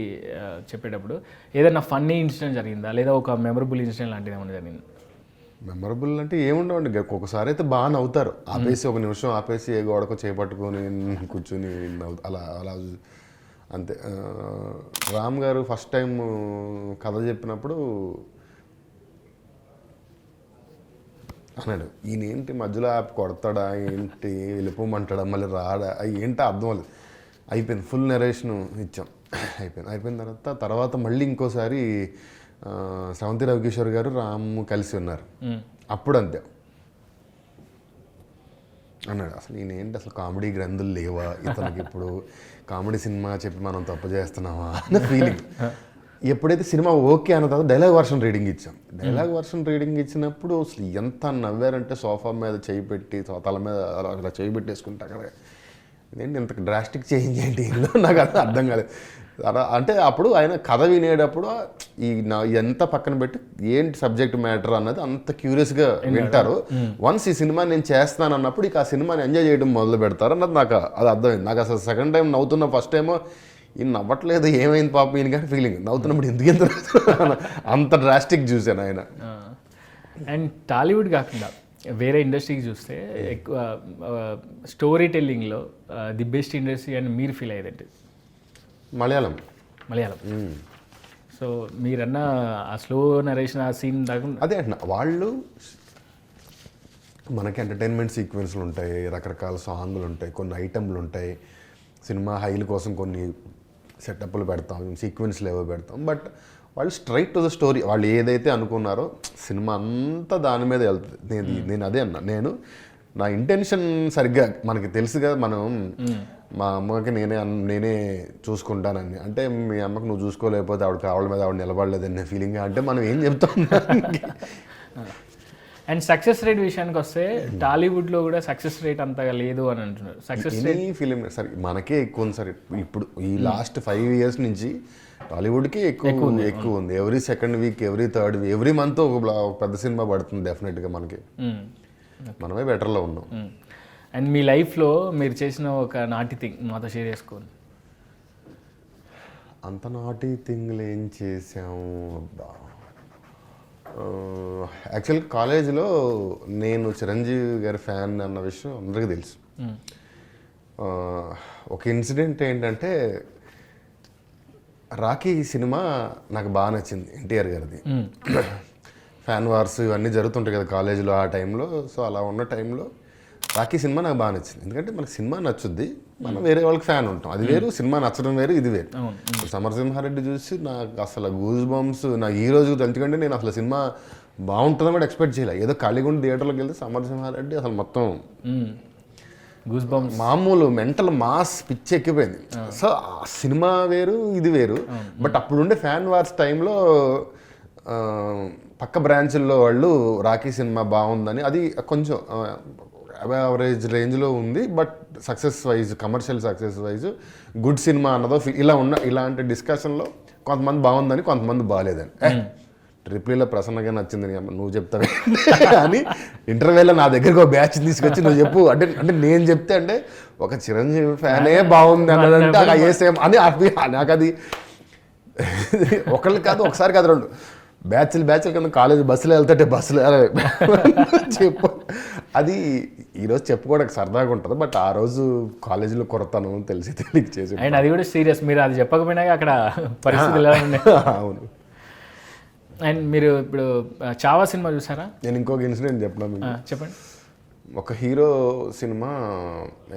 చెప్పేటప్పుడు ఏదైనా ఫన్నీ ఇన్సిడెంట్ జరిగిందా, లేదా ఒక మెమరబుల్ ఇన్సిడెంట్ లాంటిది ఏమైనా జరిగింది? మెమరబుల్ అంటే ఏముండవండి, ఒక్కొక్కసారి అయితే బాగా నవ్వుతారు. ఆపేసి ఒక నిమిషం ఆపేసి ఏ గోడకో చేపట్టుకొని కూర్చొని అలా అంతే. రామ్ గారు ఫస్ట్ టైం కథ చెప్పినప్పుడు అన్నాడు, ఈయన ఏంటి మధ్యలో యాప్ కొడతాడా ఏంటి, వెళ్ళిపోమంటాడా మళ్ళీ రాడా, ఏంటో అర్థం అవ్వలేదు. అయిపోయింది, ఫుల్ నెరేషన్ ఇచ్చాం. అయిపోయిన తర్వాత మళ్ళీ ఇంకోసారి శ్రవంతి రవికిషోర్ గారు రాము కలిసి ఉన్నారు. అప్పుడు అంతే అన్నాడు, అసలు ఈయన ఏంటి అసలు కామెడీ గ్రంథులు లేవా ఇతనికి, ఇప్పుడు కామెడీ సినిమా చెప్పి మనం తప్పు చేస్తున్నామా అన్న ఫీలింగ్. ఎప్పుడైతే సినిమా ఓకే అన్న తర్వాత డైలాగ్ వర్షన్ రీడింగ్ ఇచ్చాం. డైలాగ్ వర్షన్ రీడింగ్ ఇచ్చినప్పుడు అసలు ఎంత నవ్వారంటే సోఫా మీద చేయి పెట్టి తల మీద అలా చేయి పెట్టేసుకుంటే అక్కడ ఏంటి ఇంత డ్రాస్టిక్ చేంజ్ ఏంటి ఇందులో నాకు అది అర్థం కాలేదు. అంటే అప్పుడు ఆయన కథ వినేటప్పుడు ఎంత పక్కన పెట్టి ఏంటి సబ్జెక్ట్ మ్యాటర్ అన్నది అంత క్యూరియస్గా వింటారు. వన్స్ ఈ సినిమా నేను చేస్తాను అన్నప్పుడు ఇక ఆ సినిమాని ఎంజాయ్ చేయడం మొదలు పెడతారు అన్నది నాకు అది అర్థమైంది. నాకు అసలు సెకండ్ టైం నవ్వుతున్న ఫస్ట్ టైమో ఈయన నవ్వట్లేదు ఏమైంది పాపం ఈయన కానీ ఫీలింగ్, నవ్వుతున్నప్పుడు ఎందుకు అంత డ్రాస్టిక్ చూశాను ఆయన. అండ్ టాలీవుడ్ కాకుండా వేరే ఇండస్ట్రీకి చూస్తే ఎక్కువ స్టోరీ టెల్లింగ్లో ది బెస్ట్ ఇండస్ట్రీ అని మీరు ఫీల్ అయ్యేదంటే మలయాళం. సో మీరన్నా ఆ స్లో నరేషన్ ఆ సీన్ దాకా అదే అంటున్నా, వాళ్ళు మనకి ఎంటర్టైన్మెంట్ సీక్వెన్స్లు ఉంటాయి, రకరకాల సాంగ్లు ఉంటాయి, కొన్ని ఐటమ్లు ఉంటాయి, సినిమా హైల కోసం కొన్ని సెటప్లు పెడతాం, సీక్వెన్స్లు ఏవో పెడతాం. బట్ వాళ్ళు స్ట్రైట్ టు ద స్టోరీ, వాళ్ళు ఏదైతే అనుకున్నారో సినిమా అంతా దాని మీద వెళ్తుంది. నేను అదే అన్నా, నా ఇంటెన్షన్ సరిగ్గా మనకి తెలుసు కదా, మనం మా అమ్మకి నేనే చూసుకుంటానని అంటే మీ అమ్మకి నువ్వు చూసుకోలేకపోతే ఆవిడ కావాల మీద ఆవిడ నిలబడలేదనే ఫీలింగ్ అంటే మనం ఏం చెప్తాం. అండ్ సక్సెస్ రేట్ విషయానికి వస్తే టాలీవుడ్లో కూడా సక్సెస్ రేట్ అంతగా లేదు అని అంటున్నారు. సక్సెస్ రేట్ ఫిలిం సరే మనకే ఎక్కువ ఉంది సార్. ఇప్పుడు ఈ లాస్ట్ 5 years నుంచి టాలీవుడ్కి ఎక్కువ ఉంది. Every second week, every third week, every month ఒక పెద్ద సినిమా పడుతుంది డెఫినెట్గా. మనకి మనమే బెటర్లో ఉన్నాం. అండ్ మీ లైఫ్లో మీరు చేసిన ఒక నాటి థింగ్ మాతో షేర్ చేసుకోండి. అంత నాటి థింగ్లు ఏం చేసాము? యాక్చువల్గా కాలేజీలో నేను చిరంజీవి గారి ఫ్యాన్ అన్న విషయం అందరికీ తెలుసు. ఒక ఇన్సిడెంట్ ఏంటంటే, రాఖీ సినిమా నాకు బాగా నచ్చింది, ఎన్టీఆర్ గారిది. ఫ్యాన్ వార్స్ ఇవన్నీ జరుగుతుంటాయి కదా కాలేజీలో ఆ టైంలో. సో అలా ఉన్న టైంలో రాఖీ సినిమా నాకు బాగా నచ్చింది. ఎందుకంటే మనకి సినిమా నచ్చుద్ది, మనం వేరే వాళ్ళకి ఫ్యాన్ ఉంటాం, అది వేరు. సినిమా నచ్చడం వేరు, ఇది వేరు. సమరసింహారెడ్డి చూసి నాకు అసలు గూస్ బంప్స్ నాకు ఈ రోజు ఎందుకంటే నేను అసలు సినిమా బాగుంటుందని కూడా ఎక్స్పెక్ట్ చేయలేదు. ఏదో ఖాళీగుండి థియేటర్లోకి వెళ్తే సమరసింహారెడ్డి అసలు మొత్తం గూస్ బంప్స్ మామూలు మెంటల్ మాస్ పిచ్చి ఎక్కిపోయింది. సో ఆ సినిమా వేరు, ఇది వేరు. బట్ అప్పుడుండే ఫ్యాన్ వార్స్ టైంలో పక్క బ్రాంచ్ల్లో వాళ్ళు రాఖీ సినిమా బాగుందని, అది కొంచెం యావరేజ్ రేంజ్లో ఉంది, but success wise, commercial success wise good cinema అన్నదో ఇలాంటి డిస్కషన్లో కొంతమంది బాగుందని, కొంతమంది బాగాలేదని. ట్రిప్లీలో ప్రసన్నగా నచ్చింది నువ్వు చెప్తావే అని ఇంటర్వ్యూలో నా దగ్గరకు ఒక బ్యాచ్ తీసుకొచ్చి నువ్వు చెప్పు అంటే నేను చెప్తే అంటే ఒక చిరంజీవి ఫ్యానే బాగుంది అన్నదంటే ఏ సేమ్ అని నాకు అది ఒకళ్ళు కాదు, ఒకసారి కాదు, 2 బ్యాచ్లు కింద కాలేజ్ బస్సులో వెళ్తుంటే బస్సులో చెప్పు. అది ఈరోజు చెప్పుకోవడానికి సరదాగా ఉంటుంది, బట్ ఆ రోజు కాలేజీలో కొరతను తెలిసి చేసి అండ్ అది కూడా సీరియస్. మీరు అది చెప్పకపోయినా అక్కడ పరిస్థితులు ఎలా ఉన్నాయి. అవును. అండ్ మీరు ఇప్పుడు చావా సినిమా చూసారా? నేను ఇంకొక ఇన్సిడెంట్ చెప్పండి. ఒక హీరో సినిమా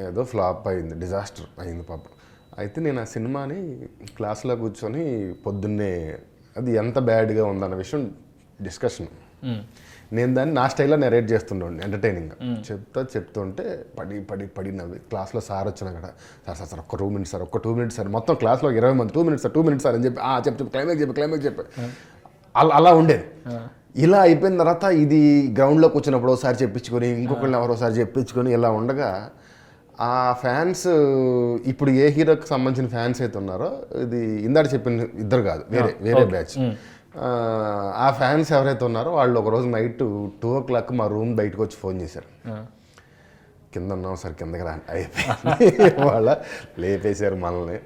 ఏదో ఫ్లాప్ అయింది, డిజాస్టర్ అయింది పాపం. అయితే నేను ఆ సినిమాని క్లాస్లో కూర్చొని పొద్దున్నే అది ఎంత బ్యాడ్గా ఉందన్న విషయం డిస్కషన్, నేను దాన్ని నా స్టైల్లో నెరేట్ చేస్తుండే ఎంటర్టైనింగ్గా చెప్తుంటే పడి నవ్వి క్లాస్లో సార్ వచ్చినా కదా, సార్ ఒక్క 2 minutes సార్, ఒక్క 2 minutes సార్, మొత్తం క్లాస్లో 20 మంది 2 minutes సార్ అని చెప్పి చెప్పి క్లైమాక్స్ చెప్పి అలా ఉండేది. ఇలా అయిపోయిన తర్వాత ఇది గ్రౌండ్లో కూర్చున్నప్పుడు ఒకసారి చెప్పించుకొని ఇంకొకరిని ఎవరోసారి చెప్పించుకొని ఇలా ఉండగా ఆ ఫ్యాన్స్ ఇప్పుడు ఏ హీరోకి సంబంధించిన ఫ్యాన్స్ అయితే ఉన్నారో, ఇది ఇందాక చెప్పిన ఇద్దరు కాదు, వేరే బ్యాచ్, ఆ ఫ్యాన్స్ ఎవరైతే ఉన్నారో వాళ్ళు ఒకరోజు నైట్ 2 o'clock మా రూమ్ బయటకు వచ్చి ఫోన్ చేశారు. కింద ఉన్నాం సార్, కిందకి రా అయిపోయింది. వాళ్ళ లేపేశారు మనల్ని.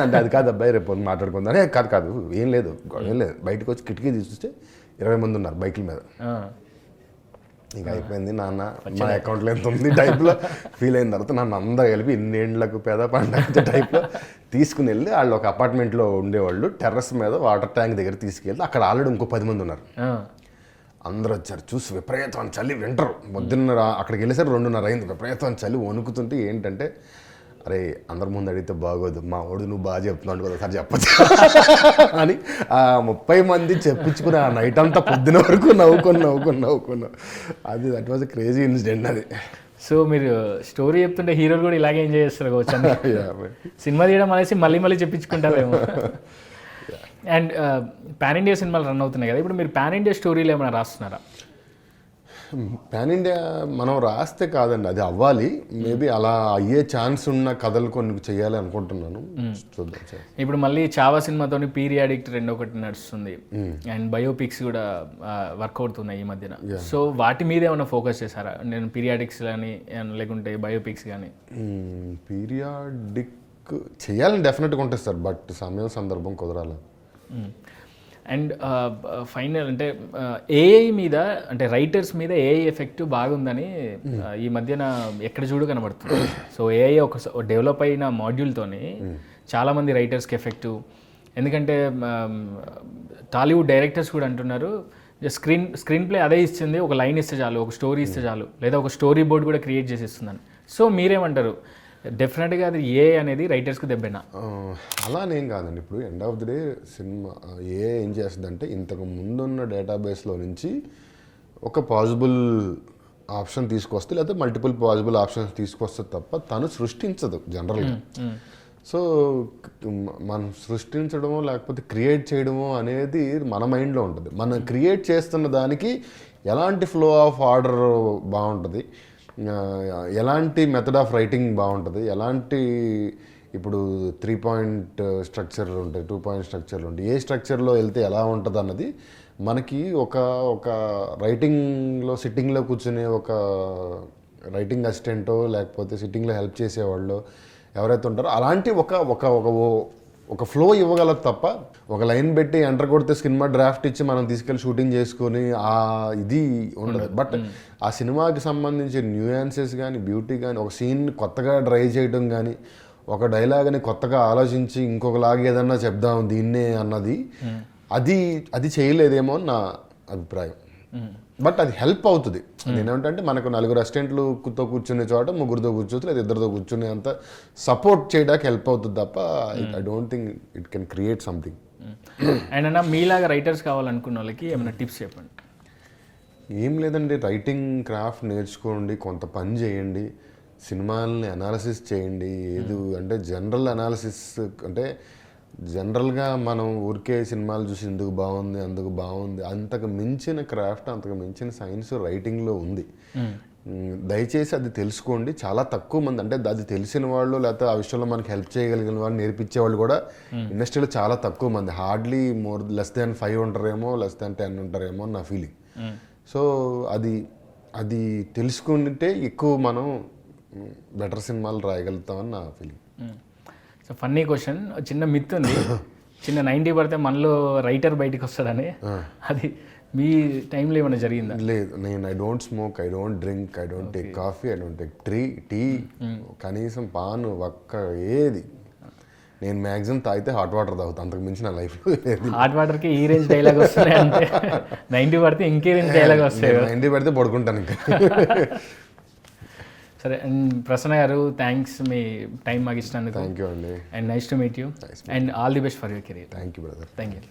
అంటే అది కాదు అబ్బాయి, రేపు పొద్దున మాట్లాడుకుందాం. కాదు ఏం లేదు, బయటకు వచ్చి కిటికీ చూస్తే 20 మంది ఉన్నారు బైకుల మీద. ఇంకా అయిపోయింది నాన్న, మా అకౌంట్లో ఎంత ఉంది టైప్లో ఫీల్ అయిన తర్వాత నన్ను అందరూ కలిపి ఇన్నేళ్లకు పేద పండుగ టైప్లో తీసుకుని వెళ్ళి వాళ్ళు ఒక అపార్ట్మెంట్లో ఉండేవాళ్ళు, టెర్రస్ మీద వాటర్ ట్యాంక్ దగ్గర తీసుకెళ్ళి అక్కడ ఆల్రెడీ ఇంకో 10 మంది ఉన్నారు. అందరూ వచ్చారు, చూసి విపరీతం చలి, వింటర్ పొద్దున్న అక్కడికి వెళ్ళేసరికి 2:30 అయింది. విపరీతం చలి వణుకుతుంటే ఏంటంటే, అరే అందరి ముందు అడిగితే బాగోదు, మా వాడు నువ్వు బాగా చెప్తున్నావు కదా సార్ చెప్పచ్చు అని ఆ 30 మంది చెప్పించుకుని ఆ నైట్ అంతా పొద్దున వరకు నవ్వుకున్నాం. అది దట్ వాజ్ క్రేజీ ఇన్సిడెంట్ అది. సో మీరు స్టోరీ చెప్తుంటే హీరోలు కూడా ఇలాగే ఎంజాయ్ చేస్తారు కావచ్చు. సినిమా తీయడం అనేసి మళ్ళీ చెప్పించుకుంటారేమో. అండ్ పాన్ ఇండియా సినిమాలు రన్ అవుతున్నాయి కదా, ఇప్పుడు మీరు పాన్ ఇండియా స్టోరీలు ఏమైనా రాస్తున్నారా? పాన్ ఇండియా మనం రాస్తే కాదండి, అది అవ్వాలి. మేబీ అలా అయ్యే ఛాన్స్ ఉన్న కథలు కొన్ని చేయాలి అనుకుంటున్నాను. చూద్దాం సార్. ఇప్పుడు మళ్ళీ చావా సినిమాతోని పీరియాడిక్ ట్రెండ్ ఒకటి నడుస్తుంది అండ్ బయోపిక్స్ కూడా వర్క్ అవుతున్నాయి ఈ మధ్యన. సో వాటి మీద ఏమైనా ఫోకస్ చేశారా? నేను పీరియాడిక్స్ కానీ లేకుంటే బయోపిక్స్ కానీ? పీరియాడిక్ చేయాలని డెఫినెట్గా ఉంటుంది సార్, బట్ సమయం సందర్భం కుదరాలి. అండ్ ఫైనల్ అంటే ఏఐ మీద, అంటే రైటర్స్ మీద ఏఐ ఎఫెక్ట్ బాగుందని ఈ మధ్యన ఎక్కడ చూడు కనబడుతుంది. సో ఏఐ ఒక డెవలప్ అయిన మాడ్యూల్తోని చాలామంది రైటర్స్కి ఎఫెక్టు. ఎందుకంటే టాలీవుడ్ డైరెక్టర్స్ కూడా అంటున్నారు స్క్రీన్ ప్లే అదే ఇస్తుంది, ఒక లైన్ ఇస్తే చాలు, ఒక స్టోరీ ఇస్తే చాలు, లేదా ఒక స్టోరీ బోర్డ్ కూడా క్రియేట్ చేసి ఇస్తుందని. సో మీరేమంటారు? డెఫినెట్గా అది ఏ అనేది రైటర్స్కి దెబ్బేనా? అలా నేను కాదండి. ఇప్పుడు end of the day cinema ఏం చేస్తుందంటే ఇంతకు ముందున్న డేటాబేస్లో నుంచి ఒక పాసిబుల్ ఆప్షన్ తీసుకొస్తే, లేకపోతే మల్టిపుల్ పాసిబుల్ ఆప్షన్స్ తీసుకొస్తే తప్ప తను సృష్టించదు జనరల్గా. సో మనం సృష్టించడమో లేకపోతే క్రియేట్ చేయడమో అనేది మన మైండ్లో ఉంటుంది. మనం క్రియేట్ చేస్తున్న దానికి ఎలాంటి ఫ్లో ఆఫ్ ఆర్డర్ బాగుంటుంది, ఎలాంటి మెథడ్ ఆఫ్ రైటింగ్ బాగుంటుంది, ఎలాంటి ఇప్పుడు 3 పాయింట్ స్ట్రక్చర్లు ఉంటాయి, 2 పాయింట్ స్ట్రక్చర్లు ఉంటాయి, ఏ స్ట్రక్చర్లో వెళ్తే ఎలా ఉంటుంది అన్నది మనకి ఒక రైటింగ్లో సిట్టింగ్లో కూర్చునే ఒక రైటింగ్ అసిస్టెంటో లేకపోతే సిట్టింగ్లో హెల్ప్ చేసేవాళ్ళు ఎవరైతే ఉంటారో అలాంటి ఒక ఫ్లో ఇవ్వగలదు తప్ప ఒక లైన్ పెట్టి ఎంటర్ కొడితే సినిమా డ్రాఫ్ట్ ఇచ్చి మనం తీసుకెళ్ళి షూటింగ్ చేసుకొని ఆ ఇది ఉండదు. బట్ ఆ సినిమాకి సంబంధించి న్యూయాన్సెస్ కానీ, బ్యూటీ కానీ, ఒక సీన్ కొత్తగా డ్రై చేయడం కానీ, ఒక డైలాగ్ని కొత్తగా ఆలోచించి ఇంకొకలాగా ఏదన్నా చెప్దాం దీన్నే అన్నది అది చేయలేదేమో అని నా అభిప్రాయం. బట్ అది హెల్ప్ అవుతుంది. నేనేమంటే మనకు 4 అసిస్టెంట్లతో కూర్చునే చోట 3తో కూర్చోవచ్చు, లేదా 2తో కూర్చునే అంత సపోర్ట్ చేయడానికి హెల్ప్ అవుతుంది తప్ప I don't think it can create something. And అన్న మీలాగా రైటర్స్ కావాలనుకున్న వాళ్ళకి ఏమైనా టిప్స్ చెప్పండి. ఏం లేదండి, రైటింగ్ క్రాఫ్ట్ నేర్చుకోండి, కొంత పని చేయండి, సినిమాలని అనాలిసిస్ చేయండి. అంటే జనరల్ అనాలిసిస్ అంటే జనరల్గా మనం ఊరికే సినిమాలు చూసి ఎందుకు బాగుంది అందుకు బాగుంది, అంతకు మించిన క్రాఫ్ట్, అంతకు మించిన సైన్స్ రైటింగ్లో ఉంది. దయచేసి అది తెలుసుకోండి. చాలా తక్కువ మంది, అంటే అది తెలిసిన వాళ్ళు లేకపోతే ఆ విషయంలో మనకి హెల్ప్ చేయగలిగిన వాళ్ళు, నేర్పించే వాళ్ళు కూడా ఇండస్ట్రీలో చాలా తక్కువ మంది. హార్డ్లీ లెస్ దాన్ 5 ఉంటారేమో, లెస్ దాన్ 10 ఉంటారేమో నా ఫీలింగ్. సో అది తెలుసుకుంటే ఎక్కువ మనం బెటర్ సినిమాలు రాయగలుగుతామని నా ఫీలింగ్. సో ఫన్నీ క్వశ్చన్, చిన్న మిత్ ఉంది, చిన్న 90 పడితే మనలో రైటర్ బయటకు వస్తాడని, అది మీ టైంలో ఏమైనా జరిగిందా? లేదు, నేను I don't smoke, I don't drink, I don't take coffee, I don't take tea, కనీసం పాను ఒక్క ఏది. నేను మ్యాక్సిమం తాగితే హాట్ వాటర్ తాగుతాను, అంతకు మించి నా లైఫ్లో హాట్ వాటర్కి ఈ రేంజ్ డైలాగ్ వస్తాయి అంటే 90 పడితే ఇంకే రేంజ్ డైలాగ్ వస్తాయి. 90 పడితే పడుకుంటాను ఇంకా. సరే, అండ్ ప్రసన్న గారు థ్యాంక్స్ మీ టైం మాకు ఇచ్చినందుకు. థ్యాంక్ యూ అండి. And nice to meet you and all the best for your career. Thank you brother. Thank you.